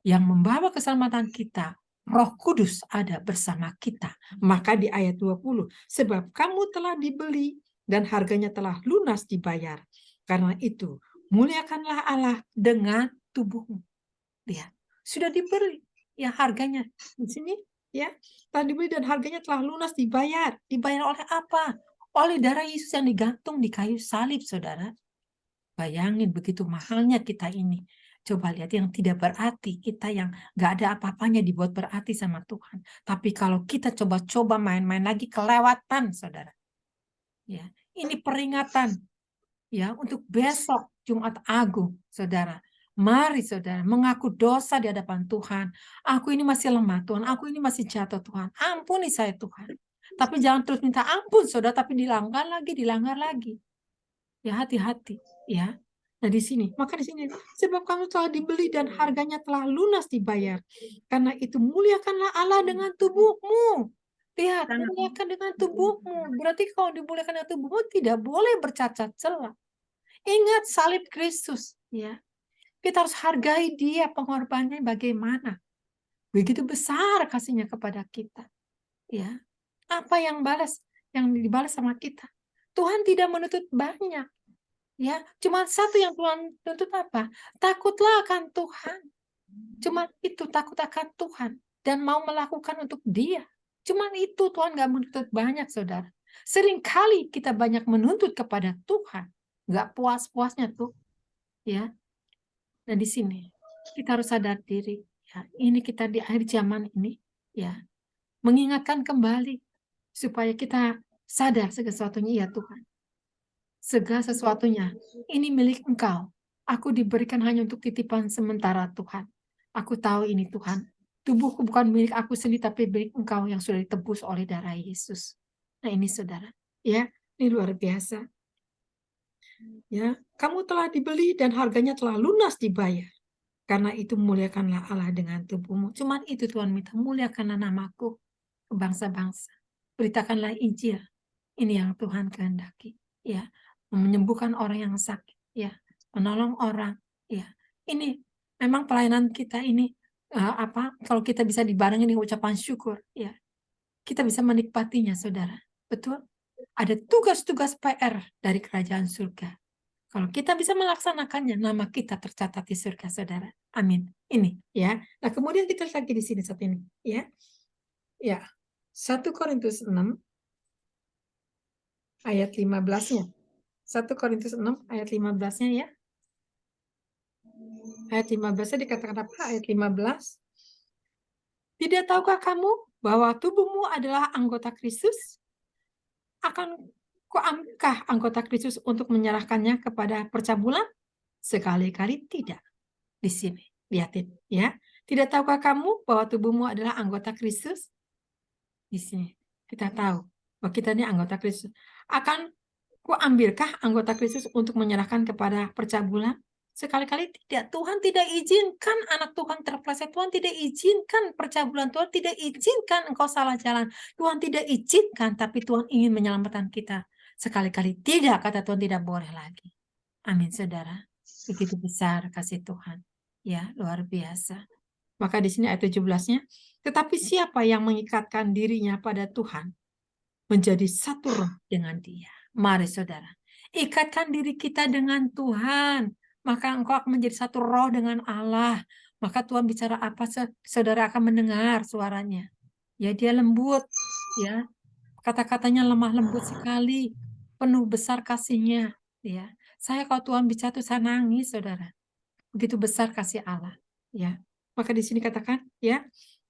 yang membawa keselamatan kita. Roh Kudus ada bersama kita. Maka di ayat 20, sebab kamu telah dibeli dan harganya telah lunas dibayar. Karena itu, muliakanlah Allah dengan tubuhmu. Lihat, sudah dibeli. Ya, harganya di sini ya, telah dibeli dan harganya telah lunas dibayar. Dibayar oleh apa? Oleh darah Yesus yang digantung di kayu salib, saudara. Bayangin begitu mahalnya kita ini. Coba lihat yang tidak berarti, kita yang gak ada apa-apanya dibuat berarti sama Tuhan. Tapi kalau kita coba-coba main-main lagi kelewatan, saudara. Ya, ini peringatan ya untuk besok Jumat Agung, saudara. Mari saudara mengaku dosa di hadapan Tuhan. Aku ini masih lemah Tuhan, aku ini masih jatuh Tuhan. Ampuni saya Tuhan. Tapi jangan terus minta ampun saudara, tapi dilanggar lagi. Ya hati-hati ya. Nah di sini, maka di sini sebab kamu telah dibeli dan harganya telah lunas dibayar. Karena itu muliakanlah Allah dengan tubuhmu. Lihat, muliakan dengan tubuhmu. Berarti kalau dimuliakan dengan tubuhmu tidak boleh bercacat celah. Ingat salib Kristus ya. Kita harus hargai Dia, pengorbanannya bagaimana. Begitu besar kasihnya kepada kita. Ya. Apa yang dibalas sama kita? Tuhan tidak menuntut banyak. Ya, cuma satu yang Tuhan tuntut apa? Takutlah akan Tuhan. Cuma itu, takut akan Tuhan dan mau melakukan untuk Dia. Cuma itu, Tuhan nggak menuntut banyak, saudara. Seringkali kita banyak menuntut kepada Tuhan, nggak puas-puasnya tuh, ya. Nah di sini kita harus sadar diri. Ya, ini kita di akhir zaman ini, ya, mengingatkan kembali supaya kita sadar segala sesuatunya, ya Tuhan. Segala sesuatunya, ini milik Engkau. Aku diberikan hanya untuk titipan sementara Tuhan. Aku tahu ini Tuhan. Tubuhku bukan milik aku sendiri, tapi milik Engkau yang sudah ditebus oleh darah Yesus. Nah ini saudara, ya, ini luar biasa. Ya, kamu telah dibeli dan harganya telah lunas dibayar. Karena itu muliakanlah Allah dengan tubuhmu. Cuman itu Tuhan minta, muliakanlah namaku ke bangsa-bangsa. Beritakanlah Injil. Ini yang Tuhan kehendaki. Ya, menyembuhkan orang yang sakit, ya, menolong orang, ya. Ini memang pelayanan kita ini kalau kita bisa dibarengi dengan ucapan syukur, ya, kita bisa menikmatinya, saudara. Betul? Ada tugas-tugas PR dari kerajaan surga. Kalau kita bisa melaksanakannya, nama kita tercatat di surga, saudara. Amin. Ini, ya. Nah, kemudian kita lagi di sini saat ini, ya. Ya. 1 Korintus 6 ayat 15-nya. 1 Korintus 6 ayat 15-nya ya. Ayat 15-nya dikatakan apa? Ayat 15. Tidak tahukah kamu bahwa tubuhmu adalah anggota Kristus? Akan kuambilkah anggota Kristus untuk menyerahkannya kepada percabulan? Sekali-kali tidak. Di sini, lihatin ya. Tidak tahukah kamu bahwa tubuhmu adalah anggota Kristus? Di sini kita tahu bahwa kita ini anggota Kristus. Akan kuambilkah anggota Kristus untuk menyerahkan kepada percabulan? Sekali-kali tidak. Tuhan tidak izinkan anak Tuhan terpeleset. Tuhan tidak izinkan percabulan. Tuhan tidak izinkan engkau salah jalan. Tuhan tidak izinkan, tapi Tuhan ingin menyelamatkan kita. Sekali-kali tidak, kata Tuhan, tidak boleh lagi. Amin, saudara. Begitu besar kasih Tuhan. Ya, luar biasa. Maka di sini ayat 17-nya, tetapi siapa yang mengikatkan dirinya pada Tuhan, menjadi satu roh dengan Dia. Mari saudara, ikatkan diri kita dengan Tuhan, maka engkau akan menjadi satu roh dengan Allah. Maka Tuhan bicara apa, saudara akan mendengar suaranya. Ya, Dia lembut, ya, kata-katanya lemah lembut sekali, penuh besar kasihnya. Ya, saya kalau Tuhan bicara tuh saya nangis, saudara. Begitu besar kasih Allah. ya. Maka di sini katakan, ya,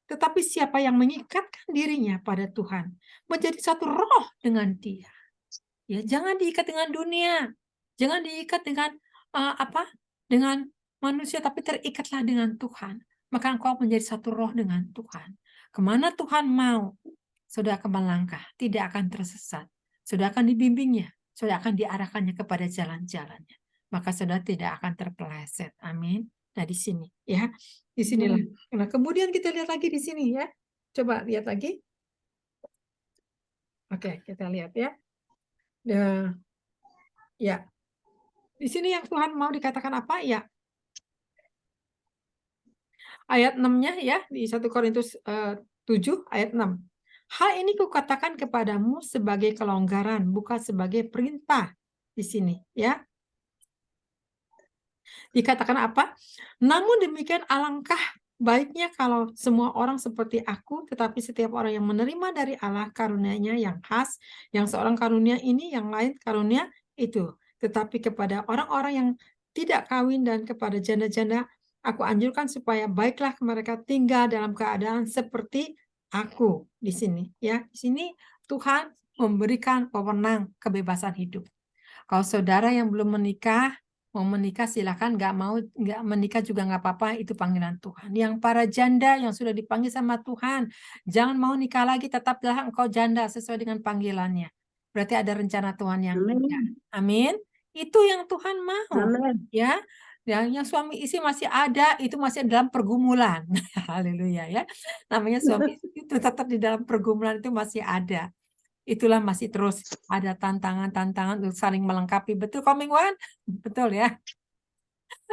tetapi siapa yang mengikatkan dirinya pada Tuhan, menjadi satu roh dengan Dia. Ya, jangan diikat dengan dunia, jangan diikat dengan dengan manusia, tapi terikatlah dengan Tuhan. Maka engkau menjadi satu roh dengan Tuhan. Kemana Tuhan mau, saudara akan melangkah, tidak akan tersesat. Saudara akan dibimbingnya, saudara akan diarahkannya kepada jalan-jalannya. Maka saudara tidak akan terpeleset. Amin. Nah, di sini, ya, di sinilah. Nah, kemudian kita lihat lagi di sini, ya. Coba lihat lagi. Oke, kita lihat, ya. Nah, ya. Di sini yang Tuhan mau dikatakan apa? Ya, ayat 6-nya, ya, di 1 Korintus 7 ayat 6. Hal ini kukatakan kepadamu sebagai kelonggaran, bukan sebagai perintah. Di sini, ya. Dikatakan apa? Namun demikian alangkah baiknya kalau semua orang seperti aku, tetapi setiap orang yang menerima dari Allah karunia-Nya yang khas, yang seorang karunia ini, yang lain karunia itu. Tetapi kepada orang-orang yang tidak kawin dan kepada janda-janda, aku anjurkan supaya baiklah mereka tinggal dalam keadaan seperti aku di sini. Ya, di sini Tuhan memberikan wewenang kebebasan hidup. Kalau saudara yang belum menikah, mau menikah silakan, nggak menikah juga nggak apa-apa, itu panggilan Tuhan. Yang para janda yang sudah dipanggil sama Tuhan, jangan mau nikah lagi, tetaplah engkau janda sesuai dengan panggilannya. Berarti ada rencana Tuhan yang indah. Amin. Itu yang Tuhan mau. Ya, yang suami istri masih ada, itu masih dalam pergumulan. Haleluya, ya. Namanya suami istri itu tetap di dalam pergumulan, itu masih ada. Itulah masih terus ada tantangan-tantangan untuk saling melengkapi. Betul, Coming One? Betul, ya.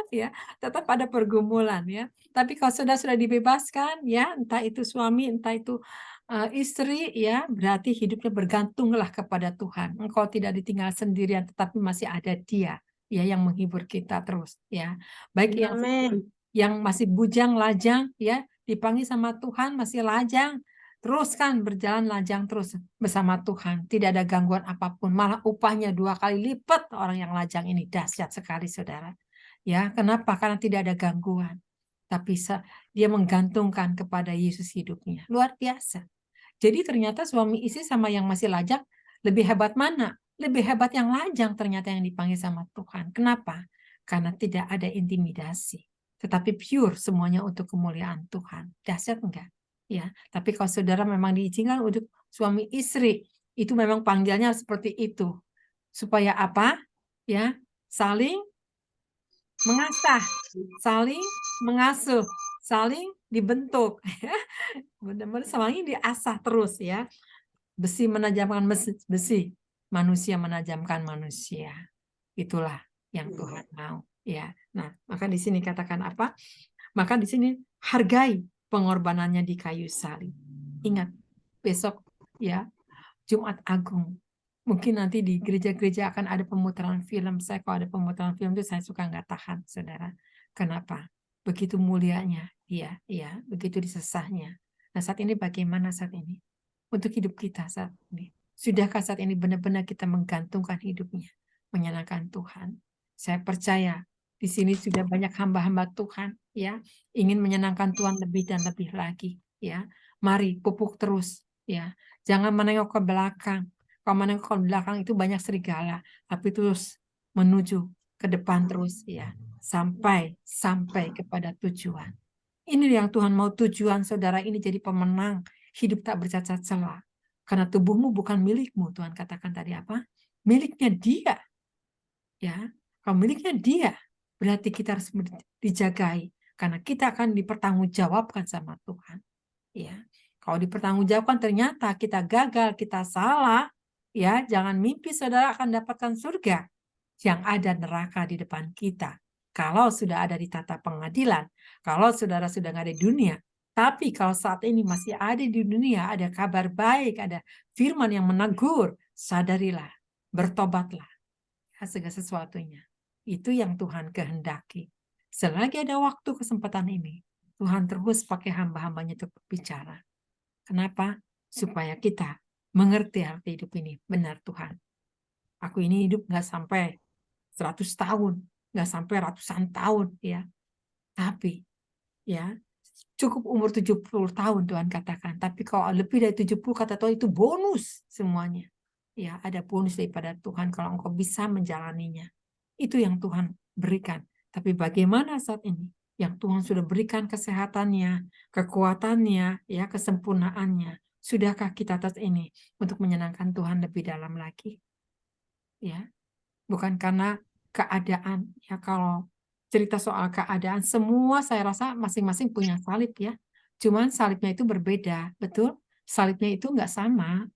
Ya, tetap ada pergumulan, ya. Tapi kalau sudah dibebaskan, ya, entah itu suami, entah itu istri, ya, berarti hidupnya bergantunglah kepada Tuhan. Engkau tidak ditinggal sendirian, tetapi masih ada Dia, ya, yang menghibur kita terus, ya. Baik yang masih bujang, lajang, ya, dipanggil sama Tuhan masih lajang, teruskan berjalan lajang terus bersama Tuhan. Tidak ada gangguan apapun, malah upahnya 2 kali lipat orang yang lajang ini. Dahsyat sekali, saudara. Ya, kenapa? Karena tidak ada gangguan. Tapi dia menggantungkan kepada Yesus hidupnya. Luar biasa. Jadi ternyata suami istri sama yang masih lajang, lebih hebat mana? Lebih hebat yang lajang ternyata yang dipanggil sama Tuhan. Kenapa? Karena tidak ada intimidasi. Tetapi pure semuanya untuk kemuliaan Tuhan. Dahsyat enggak? Ya, tapi kalau saudara memang diizinkan untuk suami istri, itu memang panggilannya seperti itu. Supaya apa? Ya, saling mengasah, saling mengasuh, saling dibentuk. Benar-benar saling diasah terus, ya. Besi menajamkan besi, manusia menajamkan manusia. Itulah yang Tuhan mau, ya. Nah, maka di sini katakan apa? Maka di sini hargai pengorbanannya di kayu salib. Ingat, besok, ya, Jumat Agung. Mungkin nanti di gereja-gereja akan ada pemutaran film. Saya kalau ada pemutaran film itu saya suka nggak tahan, saudara. Kenapa? Begitu mulianya dia, ya, begitu disesahnya. Nah, saat ini bagaimana saat ini? Untuk hidup kita saat ini. Sudahkah saat ini benar-benar kita menggantungkan hidupnya, menyenangkan Tuhan? Saya percaya di sini sudah banyak hamba-hamba Tuhan, ya, ingin menyenangkan Tuhan lebih dan lebih lagi, ya. Mari pupuk terus, ya. Jangan menengok ke belakang. Kalau menengok ke belakang itu banyak serigala, tapi terus menuju ke depan terus, ya, sampai kepada tujuan. Ini yang Tuhan mau, tujuan saudara ini jadi pemenang, hidup tak bercacat celah. Karena tubuhmu bukan milikmu, Tuhan katakan tadi apa? Miliknya Dia. Ya, kalau miliknya Dia, berarti kita harus dijagai karena kita akan dipertanggungjawabkan sama Tuhan. Ya, kalau dipertanggungjawabkan ternyata kita gagal, kita salah, ya, jangan mimpi saudara akan dapatkan surga. Yang ada neraka di depan kita. Kalau sudah ada di tata pengadilan, kalau saudara sudah nggak ada di dunia, tapi kalau saat ini masih ada di dunia, ada kabar baik, ada firman yang menegur, sadarilah, bertobatlah, segala sesuatunya. Itu yang Tuhan kehendaki. Selagi ada waktu kesempatan ini, Tuhan terus pakai hamba-hambanya untuk berbicara. Kenapa? Supaya kita mengerti arti hidup ini. Benar Tuhan. Aku ini hidup nggak sampai 100 tahun, nggak sampai ratusan tahun, ya. Tapi ya. Cukup umur 70 tahun Tuhan katakan. Tapi kalau lebih dari 70 kata Tuhan itu bonus semuanya. Ya, ada bonus daripada Tuhan kalau engkau bisa menjalaninya. Itu yang Tuhan berikan. Tapi bagaimana saat ini? Yang Tuhan sudah berikan kesehatannya, kekuatannya, ya, kesempurnaannya. Sudahkah kita atas ini untuk menyenangkan Tuhan lebih dalam lagi? Ya, bukan karena keadaan. Ya, kalau cerita soal keadaan, semua saya rasa masing-masing punya salib ya. Cuman salibnya itu berbeda, betul? Salibnya itu nggak sama,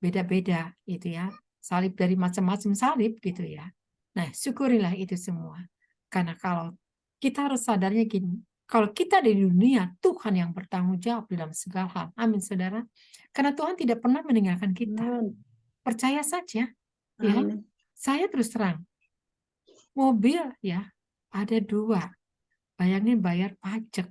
beda-beda gitu ya. Salib dari macam-macam salib gitu ya. Nah, syukurilah itu semua. Karena kalau kita harus sadarnya gini, kalau kita di dunia, Tuhan yang bertanggung jawab dalam segala hal. Amin, saudara. Karena Tuhan tidak pernah meninggalkan kita. Amin. Percaya saja, ya. Amin. Saya terus terang, mobil ya ada 2. Bayangin bayar pajak.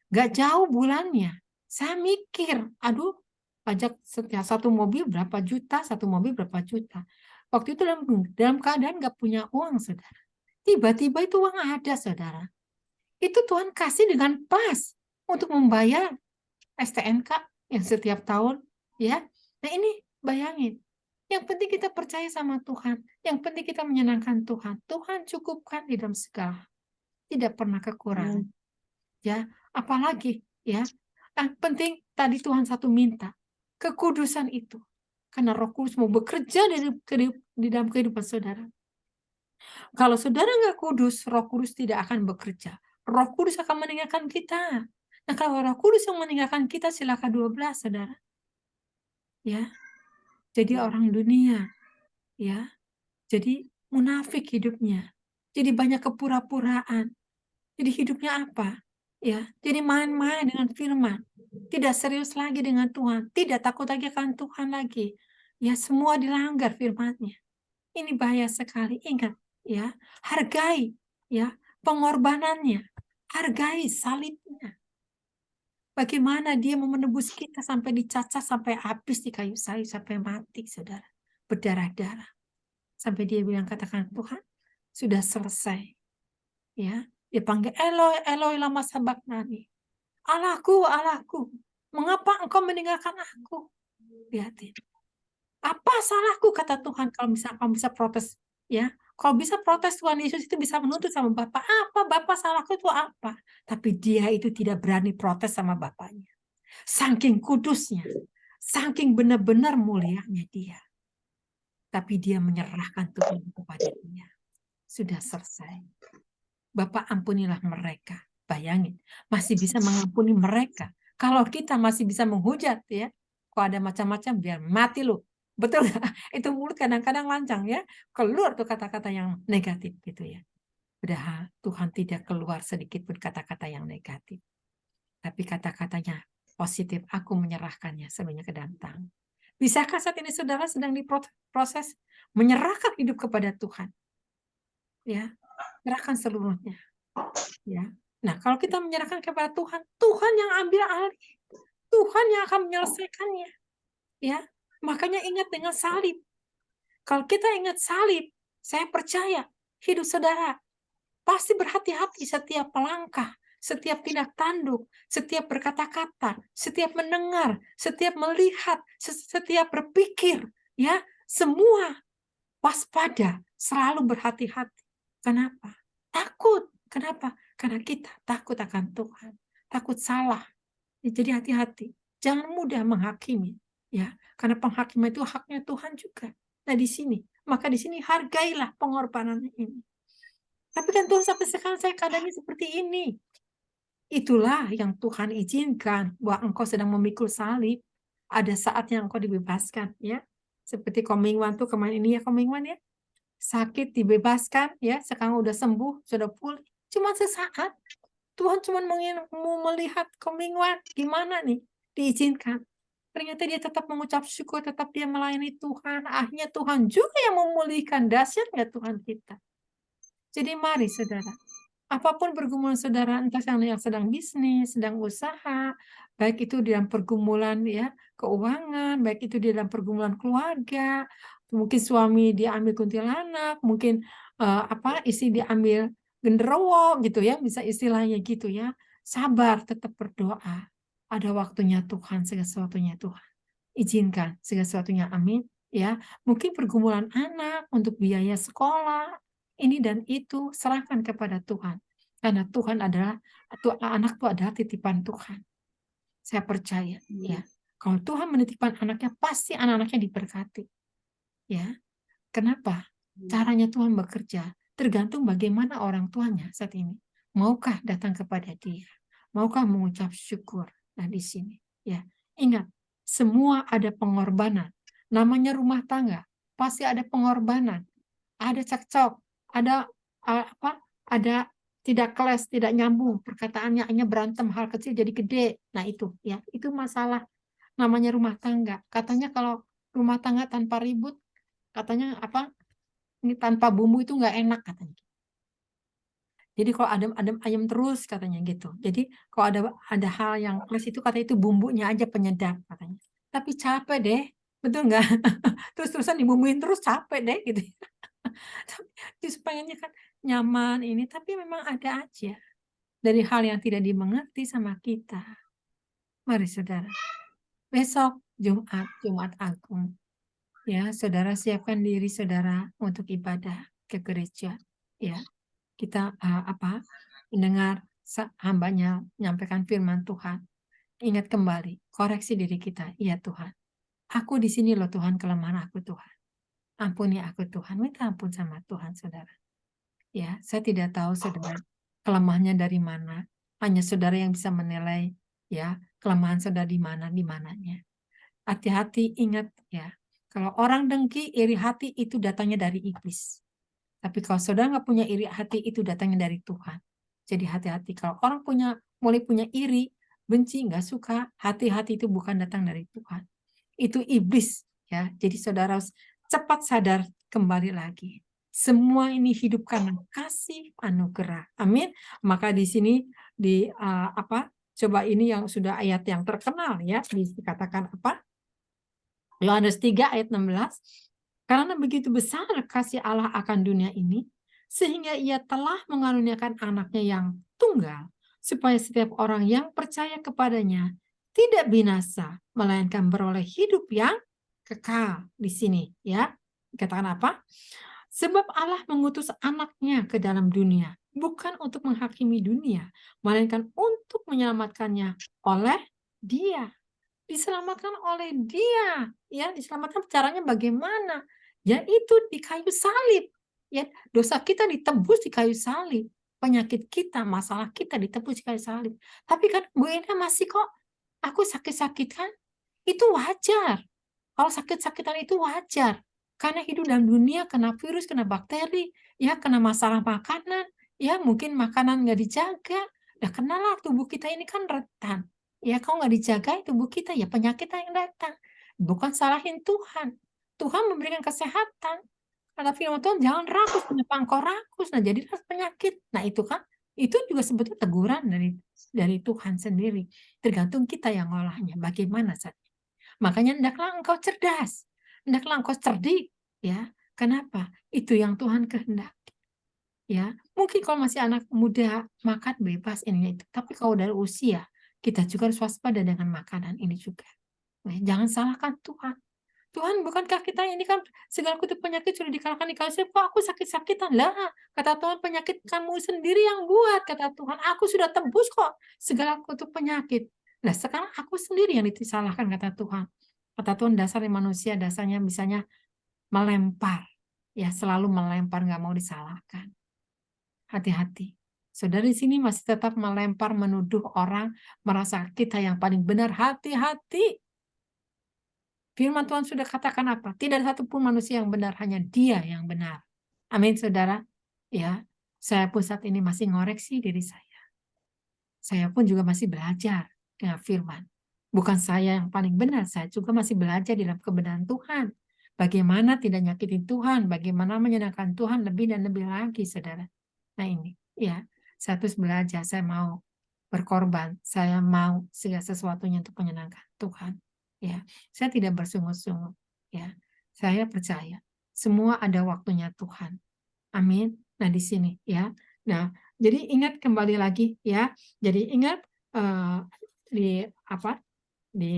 Gak jauh bulannya. Saya mikir, aduh, pajak setiap satu mobil berapa juta, satu mobil berapa juta. Waktu itu dalam keadaan gak punya uang, saudara. Tiba-tiba itu uang ada, saudara. Itu Tuhan kasih dengan pas untuk membayar STNK yang setiap tahun, ya. Nah ini bayangin. Yang penting kita percaya sama Tuhan. Yang penting kita menyenangkan Tuhan. Tuhan cukupkan di dalam segala. Tidak pernah kekurangan. Ya, apalagi ya. Yang penting tadi Tuhan satu minta kekudusan itu. Karena Roh Kudus mau bekerja di dalam kehidupan saudara. Kalau saudara nggak kudus, Roh Kudus tidak akan bekerja. Roh Kudus akan meninggalkan kita. Nah, kalau Roh Kudus yang meninggalkan kita, silakan 12, saudara. Ya, jadi orang dunia, ya. Jadi munafik hidupnya. Jadi banyak kepura-puraan. Jadi hidupnya apa? Ya, jadi main-main dengan firman. Tidak serius lagi dengan Tuhan, tidak takut lagi akan Tuhan lagi. Ya, semua dilanggar firman-Nya. Ini bahaya sekali. Ingat, ya, hargai ya pengorbanannya. Hargai salibnya. Bagaimana dia mau menebus kita sampai dicacat, sampai habis di kayu salib, sampai mati, saudara. Berdarah-darah. Sampai dia bilang, katakan, Tuhan, sudah selesai. Ya, dia panggil, Eloi, Eloi lama sabachthani. Allahku, Allahku, mengapa engkau meninggalkan aku? Lihatin. Apa salahku, kata Tuhan, kalau misalnya kamu bisa protes. Ya, kalau bisa protes, Tuhan Yesus itu bisa menuntut sama Bapak. Apa Bapak salahku itu apa? Tapi dia itu tidak berani protes sama Bapaknya. Saking kudusnya, saking benar-benar mulianya dia. Tapi dia menyerahkan Tuhan kepada dia. Sudah selesai. Bapak ampunilah mereka. Bayangin, masih bisa mengampuni mereka. Kalau kita masih bisa menghujat ya, kalau ada macam-macam biar mati lu. Betul nggak? Itu mulut kadang-kadang lancang ya, keluar tuh kata-kata yang negatif gitu ya. Padahal Tuhan tidak keluar sedikit pun kata-kata yang negatif. Tapi kata-katanya positif, aku menyerahkannya sebanyak kedantang. Bisakah saat ini saudara sedang diproses menyerahkan hidup kepada Tuhan? Ya, serahkan seluruhnya. Ya. Nah, kalau kita menyerahkan kepada Tuhan, Tuhan yang ambil alih. Tuhan yang akan menyelesaikannya. Ya. Makanya ingat dengan salib. Kalau kita ingat salib, saya percaya hidup saudara pasti berhati-hati setiap melangkah, setiap tindak tanduk, setiap berkata-kata, setiap mendengar, setiap melihat, setiap berpikir, ya, semua waspada, selalu berhati-hati. Kenapa? Takut. Kenapa? Karena kita takut akan Tuhan, takut salah. Jadi hati-hati, jangan mudah menghakimi, ya, karena penghakiman itu haknya Tuhan juga. Nah di sini, maka di sini hargailah pengorbanan ini. Tapi kan Tuhan sampai sekarang saya keadaannya seperti ini. Itulah yang Tuhan izinkan bahwa engkau sedang memikul salib. Ada saatnya engkau dibebaskan, ya. Seperti Komingwan tuh kemarin ini ya Komingwan ya. Sakit dibebaskan ya, sekarang udah sembuh, sudah pulih. Cuma sesaat. Tuhan cuma mau melihat Komingwan gimana nih, diizinkan. Ternyata dia tetap mengucap syukur, tetap dia melayani Tuhan. Akhirnya Tuhan juga yang memulihkan. Dahsyat nggak Tuhan kita? Jadi mari saudara, apapun pergumulan saudara, entah yang sedang bisnis, sedang usaha, baik itu di dalam pergumulan ya keuangan, baik itu di dalam pergumulan keluarga, mungkin suami diambil kuntilanak, mungkin istri diambil genderuwo gitu ya, bisa istilahnya gitu ya. sabar, tetap berdoa. Ada waktunya Tuhan, segala sesuatunya Tuhan. Izinkan segala sesuatunya, amin. Ya, mungkin pergumulan anak untuk biaya sekolah, ini dan itu serahkan kepada Tuhan. Karena Tuhan adalah anak itu adalah titipan Tuhan. Saya percaya, ya. Kalau Tuhan menitipkan anaknya, pasti anak-anaknya diberkati. Ya, kenapa? Caranya Tuhan bekerja tergantung bagaimana orang tuanya saat ini. Maukah datang kepada Dia? Maukah mengucap syukur? Nah, di sini, ya. Ingat, semua ada pengorbanan. Namanya rumah tangga, pasti ada pengorbanan. Ada cekcok, ada apa? Ada tidak kelas, tidak nyambung, perkataannya hanya berantem hal kecil jadi gede. Nah, itu ya, itu masalah namanya rumah tangga. Katanya kalau rumah tangga tanpa ribut, katanya apa? Ini tanpa bumbu itu nggak enak katanya. Jadi kalau adem-adem ayam terus katanya gitu. Jadi kalau ada hal yang plus itu katanya itu bumbunya aja penyedap katanya. Tapi capek deh, betul nggak? Terus-terusan dibumbuin terus capek deh gitu. Tapi justru pengennya kan nyaman ini, tapi memang ada aja dari hal yang tidak dimengerti sama kita. Mari saudara, besok Jumat Agung. Ya, saudara siapkan diri saudara untuk ibadah ke gereja. Ya, kita mendengar hambanya menyampaikan firman Tuhan. Ingat kembali, koreksi diri kita. Iya Tuhan, aku di sini loh Tuhan, kelemahan aku Tuhan. Ampuni aku Tuhan, minta ampun sama Tuhan saudara. Ya, saya tidak tahu saudara kelemahannya dari mana. Hanya saudara yang bisa menilai ya kelemahan saudara di mananya. Hati-hati, ingat ya. Kalau orang dengki, iri hati itu datangnya dari iblis. Tapi kalau saudara nggak punya iri hati, itu datangnya dari Tuhan. Jadi hati-hati. Kalau orang mulai punya iri, benci, nggak suka, hati-hati itu bukan datang dari Tuhan. Itu iblis. Ya, jadi saudara harus cepat sadar kembali lagi. Semua ini hidup karena kasih anugerah. Amin. Maka di sini coba ini yang sudah ayat yang terkenal ya, dikatakan apa? Yohanes 3 ayat 16. Karena begitu besar kasih Allah akan dunia ini, sehingga ia telah mengaruniakan anaknya yang tunggal, supaya setiap orang yang percaya kepadanya tidak binasa, melainkan beroleh hidup yang kekal. Di sini ya, dikatakan apa? Sebab Allah mengutus anaknya ke dalam dunia, bukan untuk menghakimi dunia, melainkan untuk menyelamatkannya oleh Dia. Diselamatkan oleh Dia, ya, diselamatkan caranya bagaimana? Yaitu di kayu salib. Ya, dosa kita ditebus di kayu salib. Penyakit kita, masalah kita ditebus di kayu salib. Tapi kan Bu Ena masih kok, aku sakit-sakit kan? Itu wajar. Kalau sakit-sakitan itu wajar. Karena hidup dalam dunia kena virus, kena bakteri, ya kena masalah makanan, ya mungkin makanan nggak dijaga. Ya kenalah tubuh kita ini kan rentan. Ya kalau nggak dijaga tubuh kita, ya penyakit yang datang. Bukan salahin Tuhan. Tuhan memberikan kesehatan. Kata firman Tuhan, jangan rakus, kenapa engkau rakus? Nah, jadilah penyakit. Nah, itu kan, itu juga sebetulnya teguran dari Tuhan sendiri. Tergantung kita yang ngolahnya, bagaimana saja. Makanya hendaklah engkau cerdas, hendaklah engkau cerdik, ya. Kenapa? Itu yang Tuhan kehendaki. Ya, mungkin kalau masih anak muda makan bebas ini itu, tapi kalau dari usia kita juga harus waspada dengan makanan ini juga. Nah, jangan salahkan Tuhan. Tuhan, bukankah kita ini kan segala kutuk penyakit sudah dikalahkan di kayu salib, kok aku sakit-sakitan? Lah, kata Tuhan, penyakit kamu sendiri yang buat, kata Tuhan. Aku sudah tebus kok segala kutuk penyakit. Nah, sekarang aku sendiri yang disalahkan, kata Tuhan. Kata Tuhan, dasarnya manusia, dasarnya misalnya melempar. Ya, selalu melempar, nggak mau disalahkan. Hati-hati. Saudara di sini masih tetap melempar, menuduh orang, merasa kita yang paling benar. Hati-hati. Firman Tuhan sudah katakan apa? Tidak ada satupun manusia yang benar, hanya Dia yang benar. Amin, saudara. Ya, saya pun saat ini masih ngoreksi diri saya. Saya pun juga masih belajar dengan firman. Bukan saya yang paling benar, saya juga masih belajar dalam kebenaran Tuhan. Bagaimana tidak nyakitin Tuhan, bagaimana menyenangkan Tuhan lebih dan lebih lagi, saudara. Nah ini, ya, saya terus belajar, saya mau berkorban, saya mau segala sesuatunya untuk menyenangkan Tuhan. Ya, saya tidak bersungut-sungut. Ya, saya percaya semua ada waktunya Tuhan. Amin. Nah di sini, ya. Nah Jadi ingat kembali lagi ya. Jadi ingat di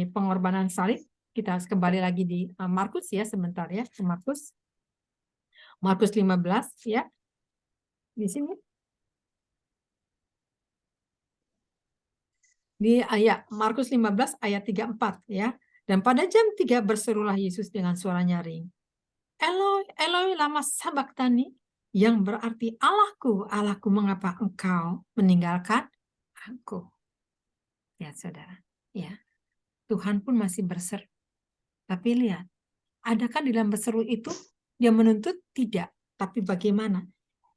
pengorbanan salib. Kita kembali lagi di Markus ya, sebentar ya, ke Markus 15 ya. Di sini di ayat Markus 15 ayat 34 ya. Dan pada jam 3 berserulah Yesus dengan suara nyaring, Eloi, Eloi lama sabachthani, yang berarti Allahku, Allahku, mengapa engkau meninggalkan aku? Ya, saudara. Ya, Tuhan pun masih berseru. Tapi lihat, adakah di dalam berseru itu dia menuntut? Tidak. Tapi bagaimana?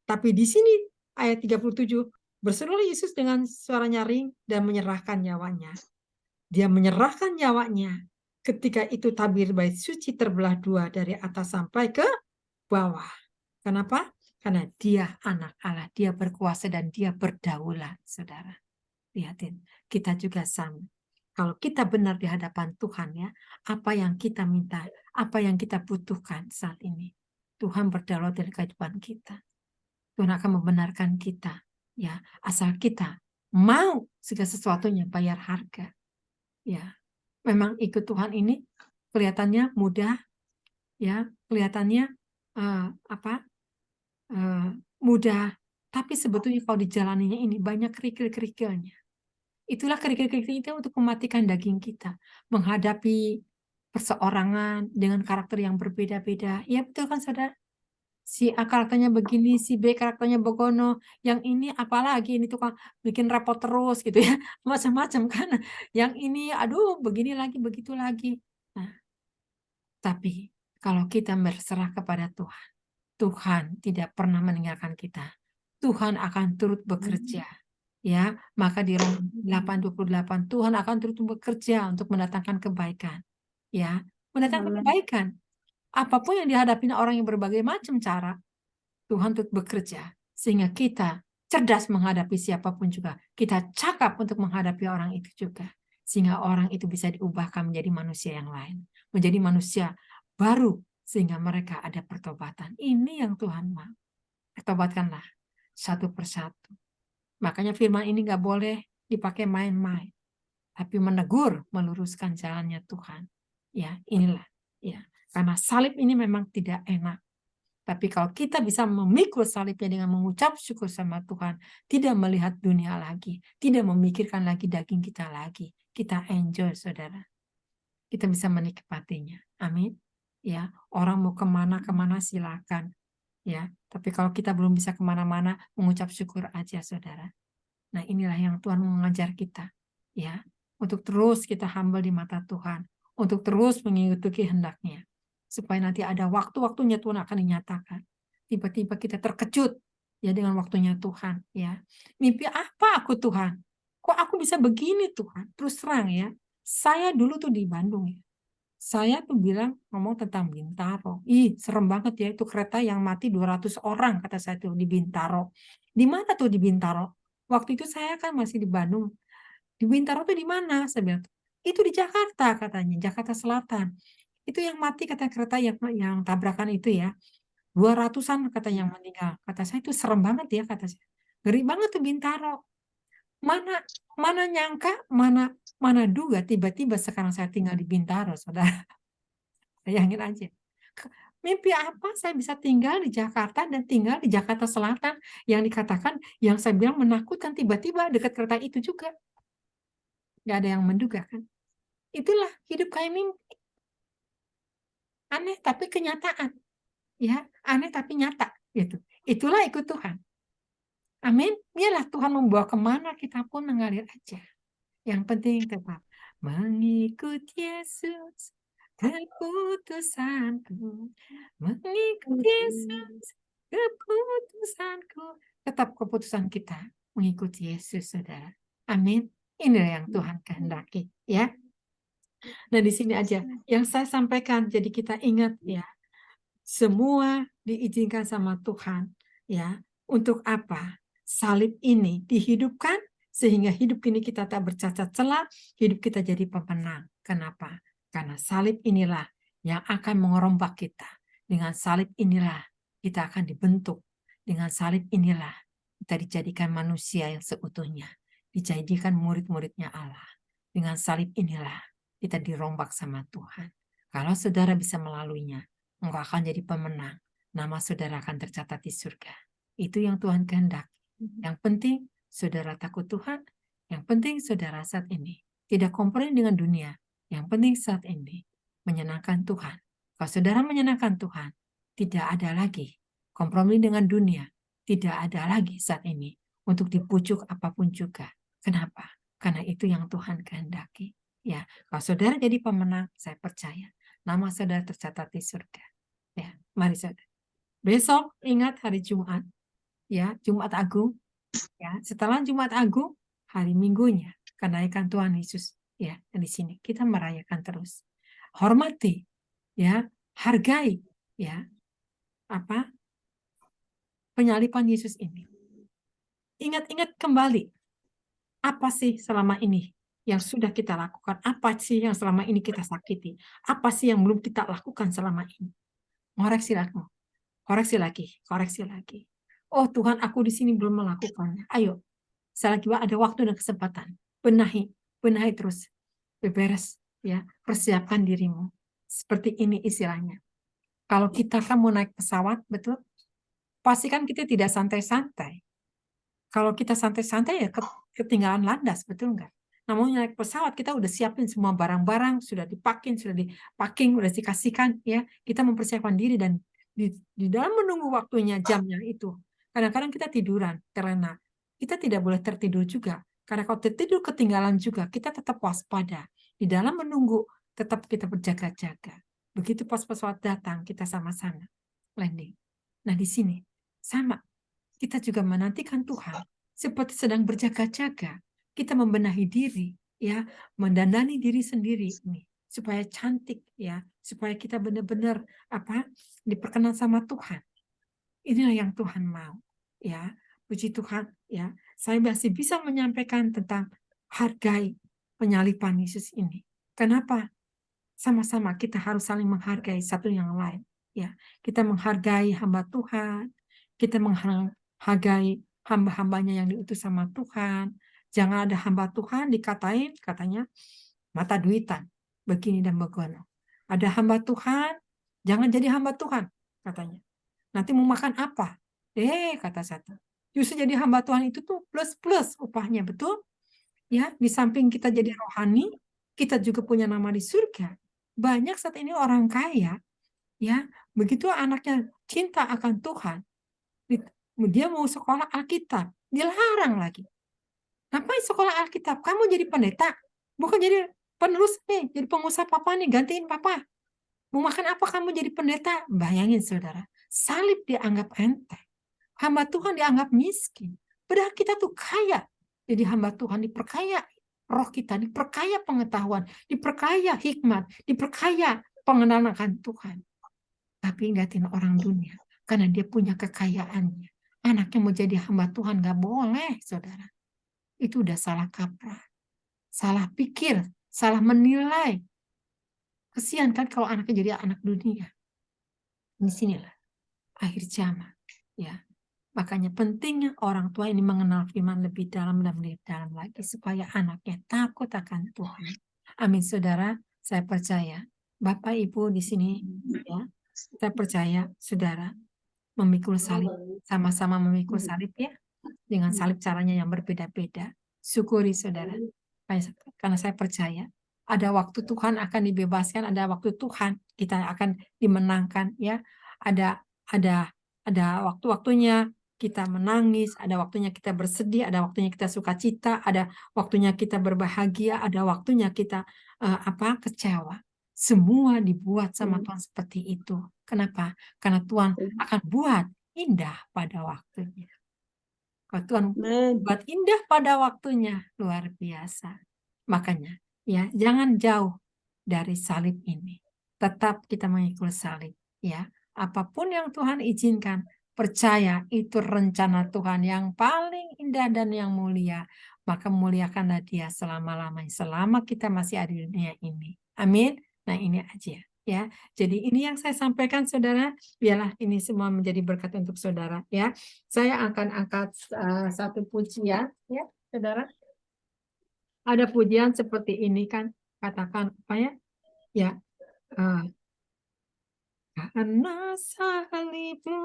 Tapi di sini ayat 37, berserulah Yesus dengan suara nyaring dan menyerahkan nyawanya. Dia menyerahkan nyawanya. Ketika itu tabir bait suci terbelah dua dari atas sampai ke bawah. Kenapa? Karena dia anak Allah, dia berkuasa dan dia berdaulat, saudara. Lihatin, kita juga sama. Kalau kita benar di hadapan Tuhan ya, apa yang kita minta, apa yang kita butuhkan saat ini, Tuhan berdaulat dalam kehidupan kita. Tuhan akan membenarkan kita, ya, asal kita mau segala sesuatunya bayar harga. Ya, memang ikut Tuhan ini kelihatannya mudah, ya, kelihatannya mudah, tapi sebetulnya kalau dijalaninya ini banyak kerikil-kerikilnya. Itulah kerikil-kerikil itu untuk mematikan daging kita, menghadapi perseorangan dengan karakter yang berbeda-beda. Ya betul kan saudara? Si A karakternya begini, si B karakternya begono, yang ini apalagi ini tukang bikin repot terus gitu ya, macam-macam kan. Yang ini aduh begini lagi, begitu lagi. Nah, tapi kalau kita berserah kepada Tuhan, Tuhan tidak pernah meninggalkan kita. Tuhan akan turut bekerja. Ya, maka di Roma 8:28 Tuhan akan turut bekerja untuk mendatangkan kebaikan. Ya, mendatangkan kebaikan. Apapun yang dihadapi orang yang berbagai macam cara, Tuhan turut bekerja sehingga kita cerdas menghadapi siapapun juga. Kita cakap untuk menghadapi orang itu juga. Sehingga orang itu bisa diubahkan menjadi manusia yang lain. Menjadi manusia baru sehingga mereka ada pertobatan. Ini yang Tuhan mau. Pertobatkanlah satu persatu. Makanya firman ini nggak boleh dipakai main-main, tapi menegur, meluruskan jalannya Tuhan. Ya, inilah. Ya, karena salib ini memang tidak enak. Tapi kalau kita bisa memikul salibnya dengan mengucap syukur sama Tuhan, tidak melihat dunia lagi, tidak memikirkan lagi daging kita lagi, kita enjoy, saudara. Kita bisa menikmatinya. Amin. Ya, orang mau kemana-kemana silakan. Ya, tapi kalau kita belum bisa kemana-mana, mengucap syukur aja, saudara. Nah, inilah yang Tuhan mengajar kita, ya, untuk terus kita humble di mata Tuhan, untuk terus mengikuti kehendak-Nya, supaya nanti ada waktu-waktunya Tuhan akan dinyatakan. Tiba-tiba kita terkejut, ya, dengan waktunya Tuhan, ya. Mimpi apa aku Tuhan? Kok aku bisa begini Tuhan? Terus terang ya, saya dulu tuh di Bandung ya. Saya tuh bilang ngomong tentang Bintaro. Ih, serem banget ya itu kereta yang mati 200 orang kata saya tuh di Bintaro. Di mana tuh di Bintaro? Waktu itu saya kan masih di Bandung. Di Bintaro tuh di mana? Saya bilang, itu di Jakarta katanya, Jakarta Selatan. Itu yang mati kata kereta yang tabrakan itu ya. 200-an kata yang meninggal. Kata saya itu serem banget ya kata saya. Ngeri banget tuh Bintaro. Mana nyangka, mana duga tiba-tiba sekarang saya tinggal di Bintaro, saudara. Bayangin aja. Mimpi apa saya bisa tinggal di Jakarta dan tinggal di Jakarta Selatan yang dikatakan, yang saya bilang menakutkan, tiba-tiba dekat kereta itu juga. Nggak ada yang menduga kan. Itulah hidup kayak mimpi. Aneh tapi kenyataan. Ya, aneh tapi nyata. Gitu. Itulah ikut Tuhan. Amin. Biarlah Tuhan membawa kemana kita pun mengalir aja. Yang penting tetap mengikut Yesus, keputusanku. Mengikut Yesus, keputusanku. Tetap keputusan kita mengikuti Yesus, saudara. Amin. Inilah yang Tuhan kehendaki, ya. Nah, di sini aja yang saya sampaikan. Jadi kita ingat ya, semua diizinkan sama Tuhan, ya. Untuk apa? Salib ini dihidupkan sehingga hidup ini kita tak bercacat celah, hidup kita jadi pemenang. Kenapa? Karena salib inilah yang akan mengerombak kita. Dengan salib inilah kita akan dibentuk. Dengan salib inilah kita dijadikan manusia yang seutuhnya, dijadikan murid-muridnya Allah. Dengan salib inilah kita dirombak sama Tuhan. Kalau saudara bisa melaluinya, engkau akan jadi pemenang. Nama saudara akan tercatat di surga. Itu yang Tuhan kehendaki. Yang penting saudara takut Tuhan. Yang penting saudara saat ini tidak kompromi dengan dunia. Yang penting saat ini menyenangkan Tuhan. Kalau saudara menyenangkan Tuhan, tidak ada lagi kompromi dengan dunia. Tidak ada lagi saat ini untuk dipucuk apapun juga. Kenapa? Karena itu yang Tuhan kehendaki. Ya, kalau saudara jadi pemenang, saya percaya nama saudara tercatat di surga. Ya, mari saudara. Besok ingat hari Jumat, ya, Jumat Agung. Ya, setelah Jumat Agung, hari Minggunya kenaikan Tuhan Yesus. Ya, di sini kita merayakan terus. Hormati, ya, hargai, ya, apa penyaliban Yesus ini. Ingat-ingat kembali, apa sih selama ini yang sudah kita lakukan? Apa sih yang selama ini kita sakiti? Apa sih yang belum kita lakukan selama ini? Koreksi lagi, koreksi lagi, koreksi lagi. Oh Tuhan, aku di sini belum melakukannya. Ayo, selagi ada waktu dan kesempatan, benahi, benahi terus, beberes, ya, persiapkan dirimu. Seperti ini istilahnya. Kalau kita kan mau naik pesawat, betul? Pastikan kita tidak santai-santai. Kalau kita santai-santai ya ketinggalan landas, betul nggak? Namun naik pesawat kita udah siapin semua barang-barang, sudah dipakin, sudah dikasihkan, ya. Kita mempersiapkan diri dan di dalam menunggu waktunya, jamnya itu. Kadang-kadang kita tiduran, terlena. Kita tidak boleh tertidur juga. Karena kalau tertidur ketinggalan juga, kita tetap waspada. Di dalam menunggu, tetap kita berjaga-jaga. Begitu pas pesawat datang, kita sama-sama landing. Nah di sini, sama. Kita juga menantikan Tuhan seperti sedang berjaga-jaga. Kita membenahi diri, ya, mendandani diri sendiri ini supaya cantik, ya, supaya kita benar-benar diperkenan sama Tuhan. Inilah yang Tuhan mau, ya. Puji Tuhan, ya. Saya masih bisa menyampaikan tentang hargai penyaliban Yesus ini. Kenapa? Sama-sama kita harus saling menghargai satu yang lain, ya. Kita menghargai hamba Tuhan, kita menghargai hamba-hambanya yang diutus sama Tuhan. Jangan ada hamba Tuhan katanya mata duitan, begini dan begono. Ada hamba Tuhan, jangan jadi hamba Tuhan, katanya. Nanti mau makan apa? Kata satu. Justru jadi hamba Tuhan itu tuh plus-plus upahnya, betul? Ya, di samping kita jadi rohani, kita juga punya nama di surga. Banyak saat ini orang kaya, ya, begitu anaknya cinta akan Tuhan, dia mau sekolah Alkitab, dilarang lagi. Ngapain sekolah Alkitab? Kamu jadi pendeta, bukan jadi penerus nih, jadi pengusaha papa nih, gantiin papa. Mau makan apa kamu jadi pendeta? Bayangin saudara, salib dianggap enteng. Hamba Tuhan dianggap miskin. Padahal kita tuh kaya. Jadi hamba Tuhan diperkaya roh kita, diperkaya pengetahuan, diperkaya hikmat, diperkaya pengenalan akan Tuhan. Tapi ingatin orang dunia, karena dia punya kekayaannya. Anaknya mau jadi hamba Tuhan, gak boleh, saudara. Itu udah salah kaprah. Salah pikir, salah menilai. Kesian kan kalau anaknya jadi anak dunia. Di sinilah akhir zaman, ya. Makanya pentingnya orang tua ini mengenal firman lebih dalam dan lebih dalam lagi supaya anaknya takut akan Tuhan. Amin, saudara. Saya percaya Bapak Ibu di sini, ya. Saya percaya saudara memikul salib, sama-sama memikul salib, ya, dengan salib caranya yang berbeda-beda. Syukuri saudara, karena saya percaya ada waktu Tuhan akan dibebaskan, ada waktu Tuhan kita akan dimenangkan, ya. Ada waktu-waktunya kita menangis, ada waktunya kita bersedih, ada waktunya kita sukacita, ada waktunya kita berbahagia, ada waktunya kita kecewa. Semua dibuat sama Tuhan seperti itu. Kenapa? Karena Tuhan akan buat indah pada waktunya. Kalau Tuhan buat indah pada waktunya, luar biasa. Makanya, ya, jangan jauh dari salib ini. Tetap kita mengikut salib, ya. Apapun yang Tuhan izinkan, percaya itu rencana Tuhan yang paling indah dan yang mulia. Maka muliakanlah Dia selama-lamanya, selama kita masih ada di dunia ini. Amin. Nah, ini aja. Ya, jadi ini yang saya sampaikan, saudara. Biarlah ini semua menjadi berkat untuk saudara. Ya, saya akan angkat satu pujian, ya, saudara. Ada pujian seperti ini kan, katakan apa ya? Ya, eh, karena salibmu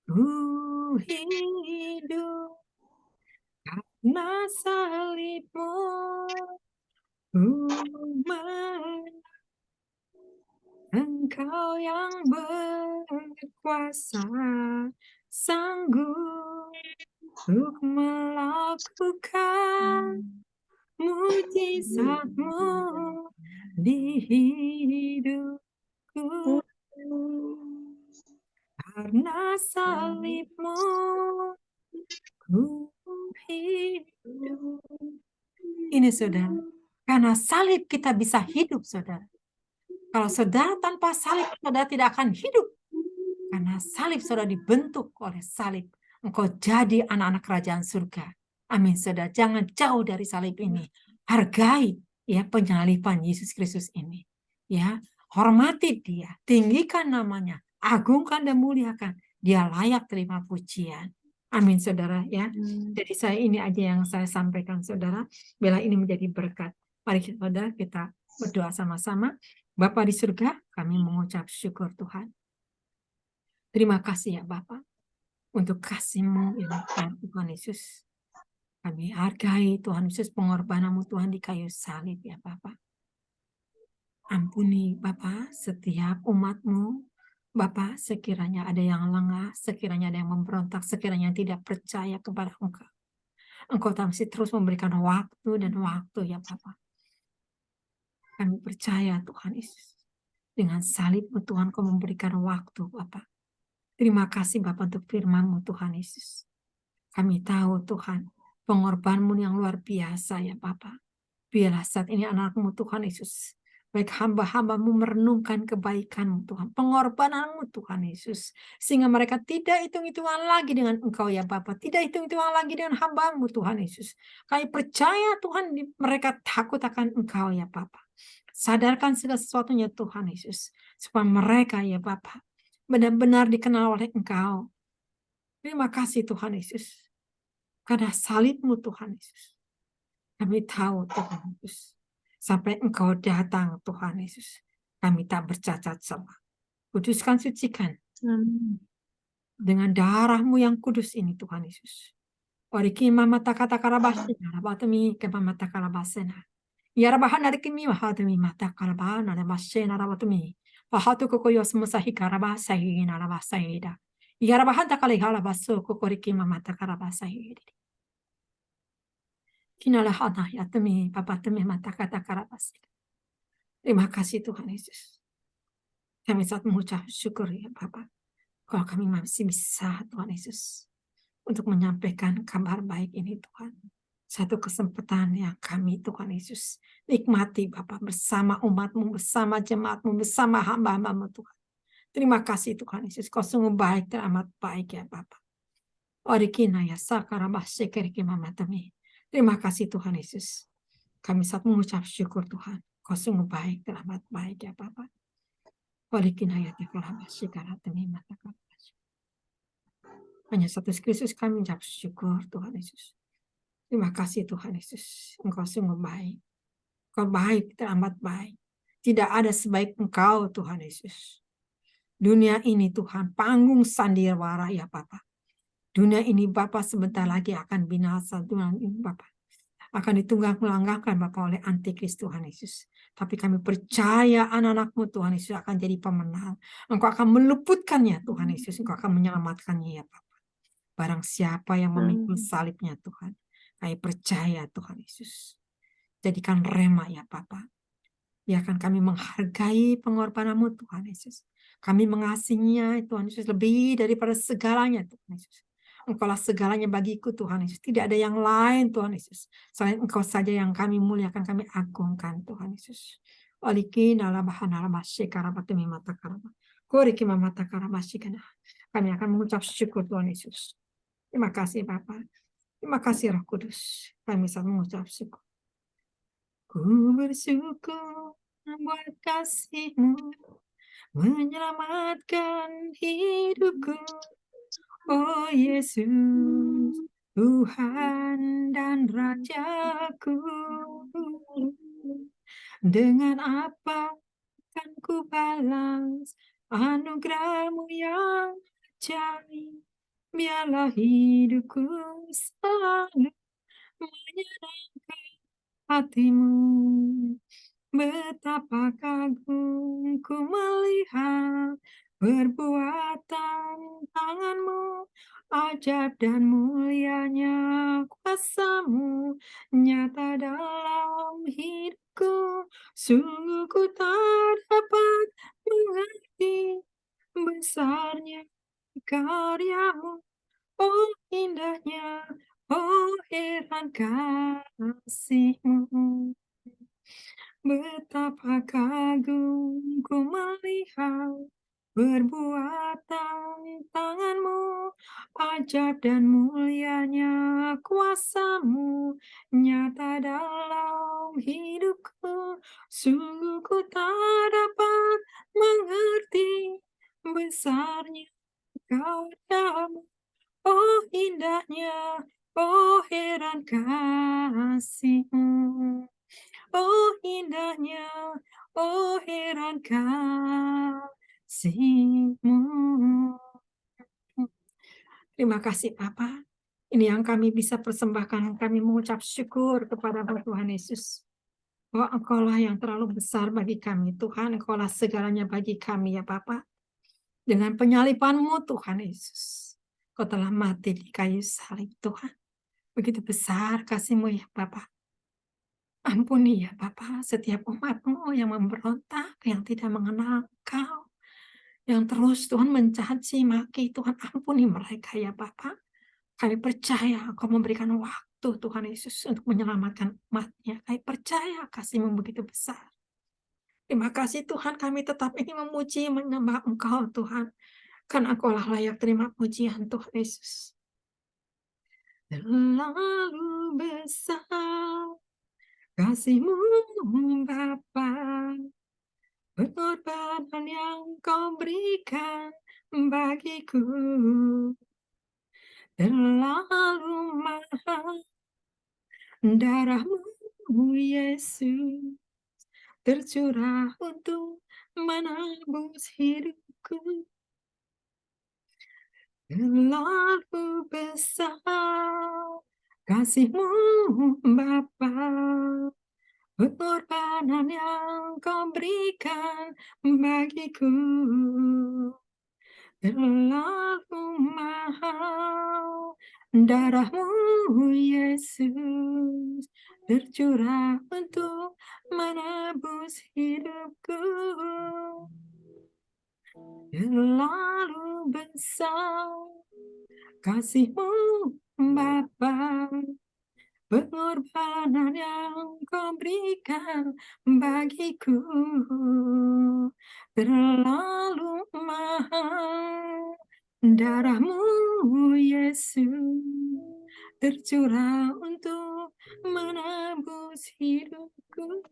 ku hidup, karena salibmu ku Engkau yang berkuasa, sanggup untuk melakukan mujizatmu di hidupku. Karena salibmu ku hidup. Ini saudara, karena salib kita bisa hidup, saudara. Kalau saudara tanpa salib, saudara tidak akan hidup. Karena salib saudara dibentuk oleh salib. Engkau jadi anak-anak kerajaan surga. Amin, saudara. Jangan jauh dari salib ini. Hargai ya penyaliban Yesus Kristus ini. Ya, hormati dia, tinggikan namanya, agungkan dan muliakan. Dia layak terima pujian. Amin, saudara ya. Jadi saya ini aja yang saya sampaikan, saudara. Bila ini menjadi berkat. Mari saudara kita berdoa sama-sama. Bapa di surga, kami mengucap syukur Tuhan. Terima kasih ya Bapa untuk kasih-Mu yang besar Tuhan Yesus. Kami hargai Tuhan Yesus pengorbanan-Mu Tuhan di kayu salib ya Bapa. Ampuni Bapa setiap umat-Mu. Bapa, sekiranya ada yang lengah, sekiranya ada yang memberontak, sekiranya tidak percaya kepada Engkau. Engkau masih terus memberikan waktu dan waktu ya Bapa. Kami percaya Tuhan Yesus. Dengan salib-Mu Tuhan Kau memberikan waktu Bapa. Terima kasih Bapa untuk firman-Mu Tuhan Yesus. Kami tahu Tuhan, pengorbanan-Mu yang luar biasa ya Bapa. Biarlah saat ini anak-Mu Tuhan Yesus, baik hamba-hamba-Mu merenungkan kebaikan-Mu Tuhan, pengorbanan-Mu Tuhan Yesus, sehingga mereka tidak hitung-hitungan lagi dengan Engkau ya Bapa, tidak hitung-hitungan lagi dengan hamba-Mu Tuhan Yesus. Kami percaya Tuhan mereka takut akan Engkau ya Bapa. Sadarkan segala sesuatunya Tuhan Yesus, supaya mereka ya Bapa benar-benar dikenal oleh Engkau. Terima kasih Tuhan Yesus. Karena salib-Mu Tuhan Yesus. Kami tahu Tuhan Yesus. Sampai Engkau datang Tuhan Yesus. Kami tak bercacat celah. Kuduskan, sucikan. Dengan darah-Mu yang kudus ini Tuhan Yesus. Oriki mama takata karabasena. Rabatumi ke mama takarabasena. Yarabahan narikimi mahatumi mata karabana rabasena rabatumi. Wahatu kokoyos musahi karabasahi narabasahida. Yarabahan takali halabaso kokoriki mama takarabasahida. Kinalahana ya temi papa temi mata kata karabasida. Terima kasih Tuhan Yesus. Kami saat mengucap syukur ya Bapak. Kalau kami masih bisa Tuhan Yesus. Untuk menyampaikan kabar baik ini Tuhan. Satu kesempatan yang kami Tuhan Yesus nikmati Bapak bersama umat-Mu, bersama jemaat-Mu, bersama hamba-hamba-Mu Tuhan. Terima kasih Tuhan Yesus. Kau sungguh baik, teramat baik ya Bapak. Orikina ya sakarabashekeriki mamatami. Terima kasih Tuhan Yesus. Kami saat mengucap syukur Tuhan. Kau sungguh baik, teramat baik ya Bapak. Orikina ya tekarabashekeratami matakarabashe. Hanya satu Kristus kami mengucap syukur Tuhan Yesus. Terima kasih Tuhan Yesus. Engkau sungguh baik. Engkau baik, teramat baik. Tidak ada sebaik Engkau Tuhan Yesus. Dunia ini Tuhan, panggung sandiwara ya Bapak. Dunia ini Bapak sebentar lagi akan binasa. Tuhan ini Bapak akan ditunggang-langgangkan Bapak oleh antikris Tuhan Yesus. Tapi kami percaya anak-anak-Mu Tuhan Yesus akan jadi pemenang. Engkau akan meluputkannya Tuhan Yesus. Engkau akan menyelamatkannya ya Bapak. Barang siapa yang memikul salibnya Tuhan. Kami percaya Tuhan Yesus. Jadikan rema ya Bapa. Biarkan kami menghargai pengorbanan-Mu Tuhan Yesus. Kami mengasihinya Tuhan Yesus lebih daripada segalanya Tuhan Yesus. Engkaulah segalanya bagiku Tuhan Yesus. Tidak ada yang lain Tuhan Yesus. Selain Engkau saja yang kami muliakan, kami agungkan Tuhan Yesus. Oliki nalabahan nalamasye karabatumi mata karabah. Koriki mamata karabashikana. Kami akan mengucap syukur Tuhan Yesus. Terima kasih Bapak. Terima kasih Roh Kudus. Kami bisa mengucap syukur. Ku bersyukur buat kasih-Mu menyelamatkan hidupku. Oh Yesus, Tuhan dan Rajaku. Dengan apa akan ku balas anugerah-Mu yang ajaib? Biarlah hidupku selalu menyenangkan hati-Mu. Betapa kagum ku melihat perbuatan tangan-Mu, ajaib dan mulianya kuasa-Mu nyata dalam hidupku. Sungguh ku tak dapat mengerti besarnya karya-Mu, oh indahnya, oh heran kasih-Mu. Betapa kagum ku melihat perbuatan tangan-Mu, ajaib dan mulianya kuasa-Mu nyata dalam hidupku. Sungguh ku tak dapat mengerti besarnya karya-Mu, oh indahnya, oh heran kasih-Mu. Oh indahnya, oh heran kasih-Mu. Terima kasih Bapa. Ini yang kami bisa persembahkan. Kami mengucap syukur kepada Tuhan Yesus. Bahwa Engkaulah yang terlalu besar bagi kami. Tuhan, Engkaulah segalanya bagi kami ya Bapa. Dengan penyaliban-Mu Tuhan Yesus. Kau telah mati di kayu salib Tuhan. Begitu besar kasih-Mu ya Bapa. Ampuni ya Bapa setiap umat-Mu yang memberontak, yang tidak mengenal Engkau, yang terus Tuhan mencaci maki. Tuhan ampuni mereka ya Bapa. Kami percaya Engkau memberikan waktu Tuhan Yesus untuk menyelamatkan umat-Nya. Kami percaya kasih-Mu begitu besar. Terima kasih Tuhan, kami tetap ingin memuji, menyembah Engkau Tuhan. Karena Engkau-lah layak terima pujian Tuhan Yesus. Terlalu besar kasih-Mu Bapa, pengorbanan yang Kau berikan bagiku terlalu mahal. Darah-Mu Yesus tercurah untuk menebus hidupku. Terlalu besar kasih-Mu Bapa, pengorbanan yang Kau berikan bagiku terlalu mahal. Darah-Mu Yesus tercurah untuk menebus hidupku. Terlalu besar kasih-Mu Bapa, pengorbanan yang Kau berikan bagiku terlalu mahal. Darah-Mu Yesus tercurah untuk menebus hidupku,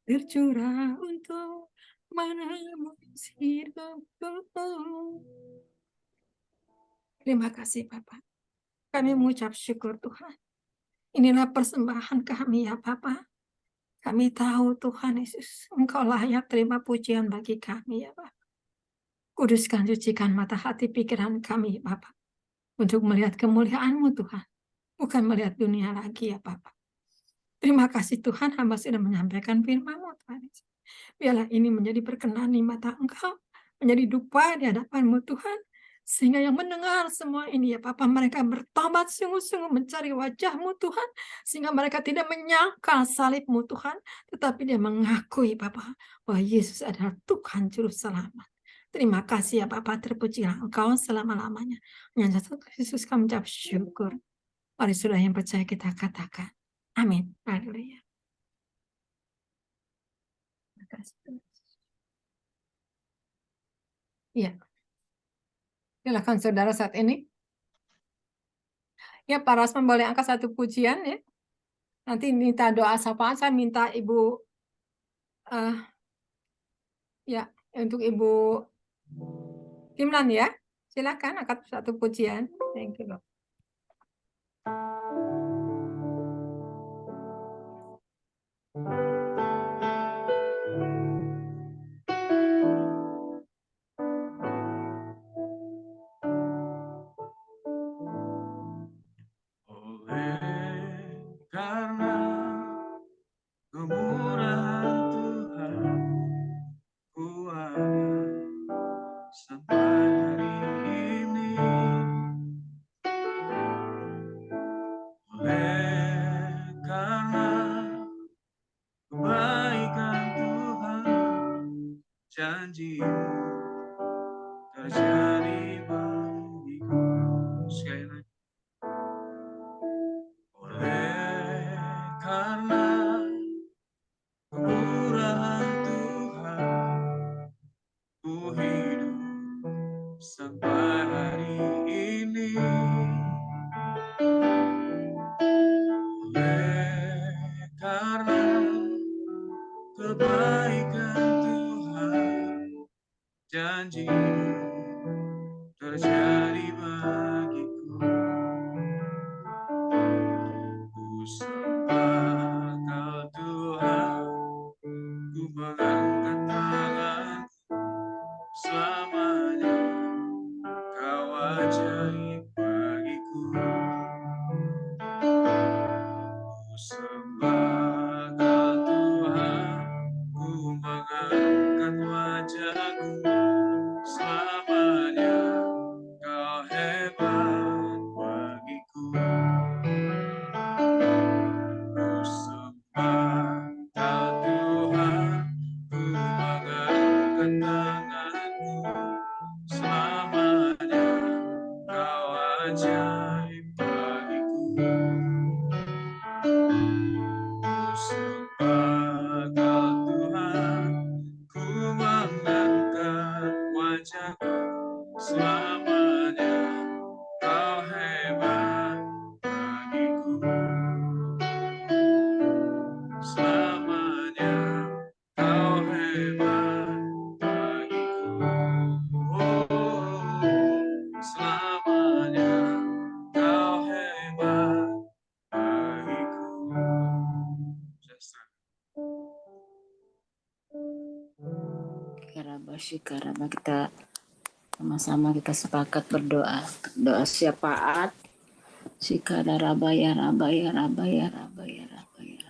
tercurah untuk menebus hidupku. Terima kasih Bapak. Kami mengucap syukur Tuhan. Inilah persembahan kami ya Bapa. Kami tahu Tuhan Yesus, Engkau layak terima pujian bagi kami ya Bapak. Kuduskan, sucikan mata hati pikiran kami Bapak. Untuk melihat kemuliaan-Mu Tuhan. Bukan melihat dunia lagi ya Bapak. Terima kasih Tuhan, hamba sudah menyampaikan firman-Mu Tuhan Yesus. Biarlah ini menjadi berkenan di mata Engkau. Menjadi dupa di hadapan-Mu Tuhan. Sehingga yang mendengar semua ini ya Bapak, mereka bertobat sungguh-sungguh mencari wajah-Mu Tuhan. Sehingga mereka tidak menyangkal salib-Mu Tuhan. Tetapi dia mengakui Bapak, bahwa Yesus adalah Tuhan Juru Selamat. Terima kasih ya Bapak, terpujilah Engkau selama-lamanya. Hanya satu Yesus kami ucap syukur. Mari sudah yang percaya kita katakan. Amin. Haleluya. Terima kasih Tuhan. Ya, silakan saudara saat ini. Ya, Pak Rasman boleh angkat satu pujian ya. Nanti minta doa sapaan, saya minta Ibu Ya, untuk Ibu Timlan ya. Silakan angkat satu pujian. Thank you, Lord. Oleh karena kemurahan Tuhan, ku ada sampai hari ini. Oleh karena kebaikan Tuhan, janji-Mu terjadi bagiku. Sekali lagi. Oleh karena kemurahan Tuhan, ku hidup sampai hari ini. Oleh karena kebaikan Tuhan, janji-Mu terjadi bagiku. Ku sembah Kau Tuhan, ku mengangkat tanganku, selamanya Kau ajaib bagiku. Ku sembah Kau Tuhan, ku mengangkat wajahku, selamanya Kau hebat bagiku. Ku sembah Kau Tuhan, ku mengangkat tanganku, selamanya Kau ajaib bagiku. Ku sembah Kau Tuhan, ku mengangkat wajahku, selamanya Kau hebat bagiku. Selamanya Kau hebat bagiku. Oh, selamanya Kau hebat bagiku. Karaba kita sama-sama kita sepakat berdoa. Doa syafaat. Sikara rabaya rabaya rabaya rabaya rabaya.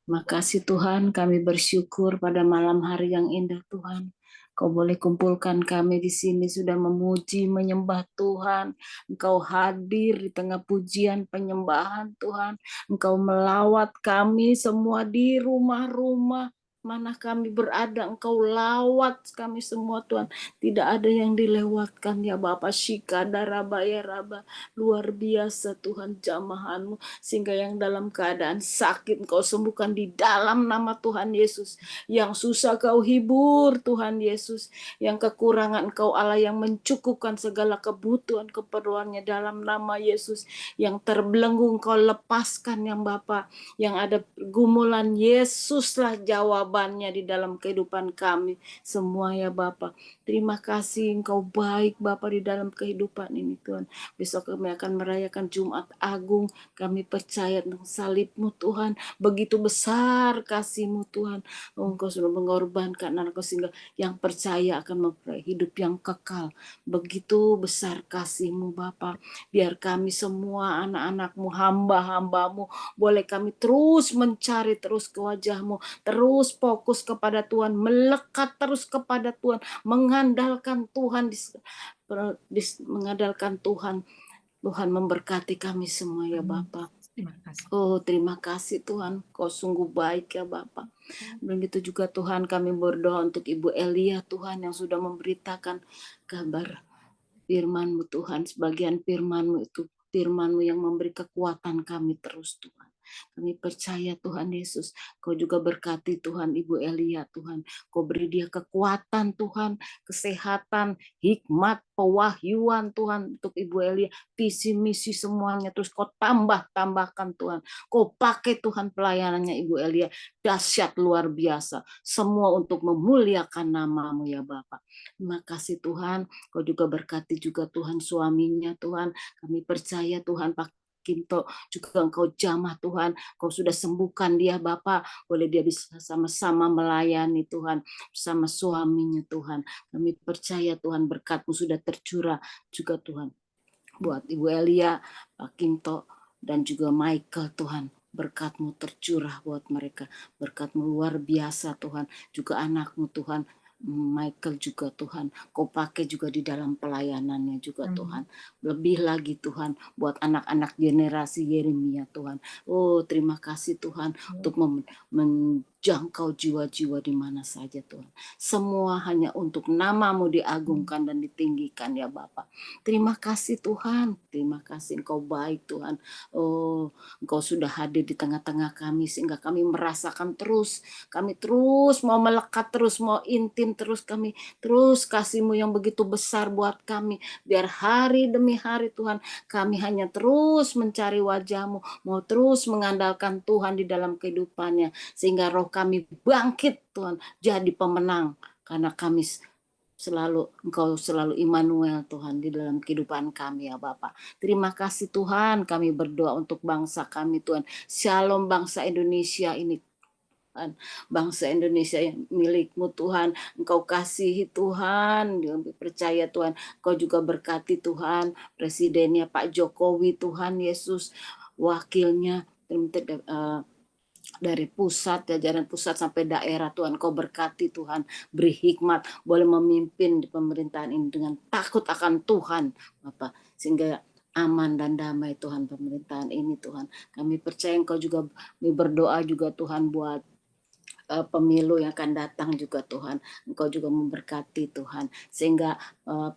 Makasih Tuhan, kami bersyukur pada malam hari yang indah Tuhan. Kau boleh kumpulkan kami di sini sudah memuji, menyembah Tuhan. Engkau hadir di tengah pujian penyembahan Tuhan. Engkau melawat kami semua di rumah-rumah. Mana kami berada, Engkau lawat kami semua Tuhan. Tidak ada yang dilewatkan ya Bapa. Syikada rabaya raba. Luar biasa Tuhan jamahan-Mu. Sehingga yang dalam keadaan sakit Engkau sembuhkan di dalam nama Tuhan Yesus. Yang susah Kau hibur Tuhan Yesus. Yang kekurangan Engkau Allah yang mencukupkan segala kebutuhan keperluannya dalam nama Yesus. Yang terbelenggu Engkau lepaskan yang Bapa. Yang ada pergumulan, Yesuslah jawabannya di dalam kehidupan kami semua ya Bapa. Terima kasih Engkau baik Bapa di dalam kehidupan ini Tuhan. Besok kami akan merayakan Jumat Agung. Kami percaya tentang salib-Mu Tuhan. Begitu besar kasih-Mu Tuhan. Engkau sudah mengorbankan anakku sehingga yang percaya akan memperoleh hidup yang kekal. Begitu besar kasih-Mu Bapa. Biar kami semua anak-anak-Mu, hamba-hamba-Mu, boleh kami terus mencari terus ke wajah-Mu. Terus fokus kepada Tuhan. Melekat terus kepada Tuhan. Mengandalkan Tuhan. Mengandalkan Tuhan. Tuhan memberkati kami semua ya Bapa. Terima kasih. Oh terima kasih Tuhan, Kau sungguh baik ya Bapa. Begitu juga Tuhan kami berdoa untuk Ibu Elia Tuhan yang sudah memberitakan kabar firman-Mu Tuhan. Sebagian firman-Mu itu firman-Mu yang memberi kekuatan kami terus Tuhan. Kami percaya Tuhan Yesus, Kau juga berkati Tuhan Ibu Elia Tuhan. Kau beri dia kekuatan Tuhan, kesehatan, hikmat, pewahyuan Tuhan untuk Ibu Elia, visi misi semuanya terus Kau tambahkan Tuhan. Kau pakai Tuhan pelayanannya Ibu Elia dahsyat luar biasa, semua untuk memuliakan nama-Mu ya Bapak. Terima kasih Tuhan, Kau juga berkati juga Tuhan suaminya Tuhan. Kami percaya Tuhan Pak Kinto juga Engkau jamah Tuhan, Kau sudah sembuhkan dia Bapak, boleh dia bisa sama-sama melayani Tuhan bersama suaminya Tuhan. Kami percaya Tuhan berkat-Mu sudah tercurah juga Tuhan buat Ibu Elia, Pak Kinto dan juga Michael Tuhan. Berkat-Mu tercurah buat mereka, berkat-Mu luar biasa Tuhan, juga anak-Mu Tuhan Michael juga Tuhan, Kau pakai juga di dalam pelayanannya juga Tuhan. Lebih lagi Tuhan buat anak-anak generasi Yeremia Tuhan. Oh terima kasih Tuhan untuk menjangkau jiwa-jiwa di mana saja Tuhan. Semua hanya untuk nama-Mu diagungkan dan ditinggikan ya Bapak. Terima kasih Tuhan, terima kasih Engkau baik Tuhan. Oh Engkau sudah hadir di tengah-tengah kami sehingga kami merasakan terus, kami terus mau melekat terus, mau intim terus, kami terus kasih-Mu yang begitu besar buat kami. Biar hari demi hari Tuhan kami hanya terus mencari wajah-Mu, mau terus mengandalkan Tuhan di dalam kehidupannya. Sehingga roh kami bangkit Tuhan, jadi pemenang. Karena kami Engkau selalu Immanuel Tuhan di dalam kehidupan kami ya Bapak. Terima kasih Tuhan, kami berdoa untuk bangsa kami Tuhan. Shalom bangsa Indonesia ini Tuhan, bangsa Indonesia yang milik-Mu Tuhan, Engkau kasihi Tuhan, percaya Tuhan, Engkau juga berkati Tuhan, presidennya Pak Jokowi Tuhan Yesus, wakilnya dari pusat, jajaran pusat sampai daerah Tuhan, Kau berkati Tuhan, beri hikmat, boleh memimpin di pemerintahan ini dengan takut akan Tuhan Bapak, sehingga aman dan damai Tuhan pemerintahan ini Tuhan. Kami percaya Engkau juga, kami berdoa juga Tuhan buat pemilu yang akan datang juga Tuhan. Engkau juga memberkati Tuhan. Sehingga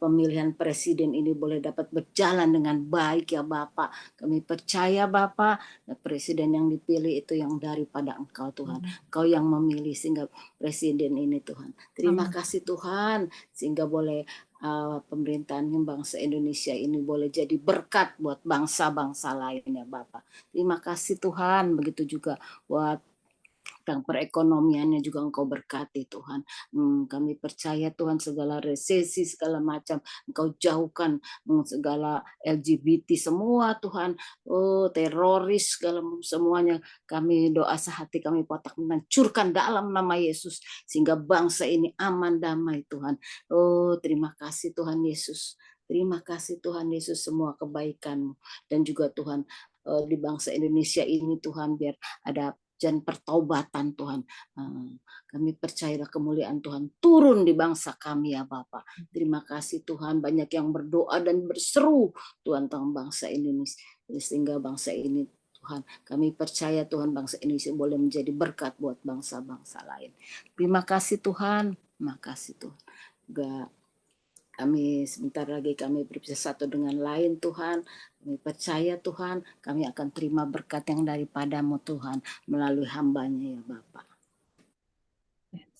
pemilihan presiden ini boleh dapat berjalan dengan baik ya Bapak. Kami percaya Bapak, presiden yang dipilih itu yang daripada Engkau Tuhan. Engkau yang memilih sehingga presiden ini Tuhan. Terima kasih Tuhan. Sehingga boleh pemerintahan bangsa Indonesia ini boleh jadi berkat buat bangsa-bangsa lain ya Bapak. Terima kasih Tuhan. Begitu juga buat tentang perekonomiannya juga Engkau berkati Tuhan. Kami percaya Tuhan segala resesi segala macam Engkau jauhkan, segala LGBT semua Tuhan, teroris segala semuanya kami doa sehati kami potak menancurkan dalam nama Yesus sehingga bangsa ini aman damai Tuhan. Oh terima kasih Tuhan Yesus. Terima kasih Tuhan Yesus semua kebaikan-Mu dan juga Tuhan di bangsa Indonesia ini Tuhan biar ada dan pertaubatan Tuhan. Kami percayalah kemuliaan Tuhan turun di bangsa kami ya Bapak. Terima kasih Tuhan, banyak yang berdoa dan berseru Tuhan tentang bangsa Indonesia. Sehingga bangsa ini Tuhan, kami percaya Tuhan bangsa Indonesia boleh menjadi berkat buat bangsa-bangsa lain. Terima kasih Tuhan, terima kasih Tuhan. Juga kami sebentar lagi kami berpisah satu dengan lain Tuhan. Kami percaya Tuhan kami akan terima berkat yang daripada-Mu Tuhan melalui hamba-Nya ya Bapak.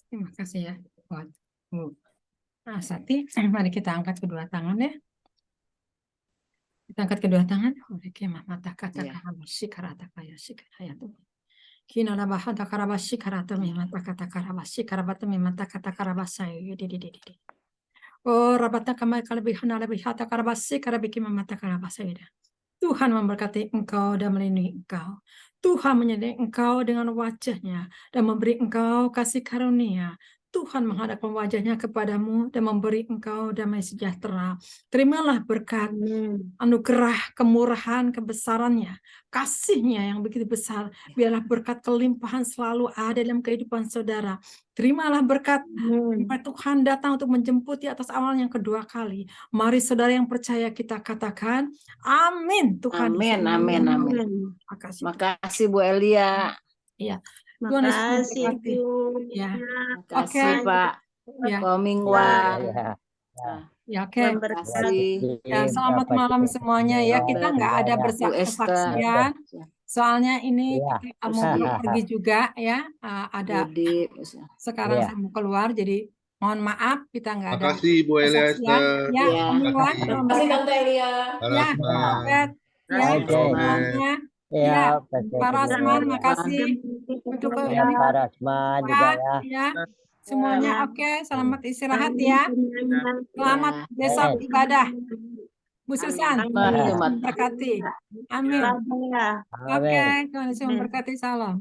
Terima kasih ya buat Bu Sati. Mari kita angkat kedua tangan ya. Kita angkat kedua tangan. Mata kata karabashi karata kaya sikaya tuh. Kina la bahada karabashi karata mi mata kata karabashi karabata mi mata kata karabasai di. Oh, rabata kamai kalabihana labihata karabasi karabiki mamata karabasai. Tuhan memberkati engkau dan melindungi engkau. Tuhan menyertai engkau dengan wajah-Nya dan memberi engkau kasih karunia. Tuhan menghadapkan wajah-Nya kepadamu dan memberi engkau damai sejahtera. Terimalah berkat, anugerah, kemurahan, kebesaran-Nya, kasih-Nya yang begitu besar. Biarlah berkat kelimpahan selalu ada dalam kehidupan saudara. Terimalah berkat Tuhan datang untuk menjemput di atas awal yang kedua kali. Mari saudara yang percaya kita katakan, amin. Tuhan. Amin. Makasih Bu Elia. Iya. Makasih Bu. Ya. Makasih Pak. Ya. Komingwan. Ya, oke. Ya, selamat malam semuanya ya. Kita nggak ada bersaksian. Soalnya ini Iya. kita mau pergi juga ya. Ada Budi. sekarang Iya. saya mau keluar, jadi mohon maaf kita nggak ada Makasih Bu Elia kesaksian. Esther. Ya, Iya. semua Makasih. Tuhan Terima kasih berkati. Tante Elia. Pak Ya, Rasman. Bet, ya Oke. semuanya. Iya, Ya, Pak Pak Rasman, ya. makasih untuk Ya, ini Pak Rasman juga ya. ya. Semuanya oke, selamat istirahat ya. Selamat Ya. besok ibadah. Bu Susan, Selamat Tuhan Yesus Jumat. memberkati. Amin. Oke, Amin. Tuhan Yesus memberkati. Salam.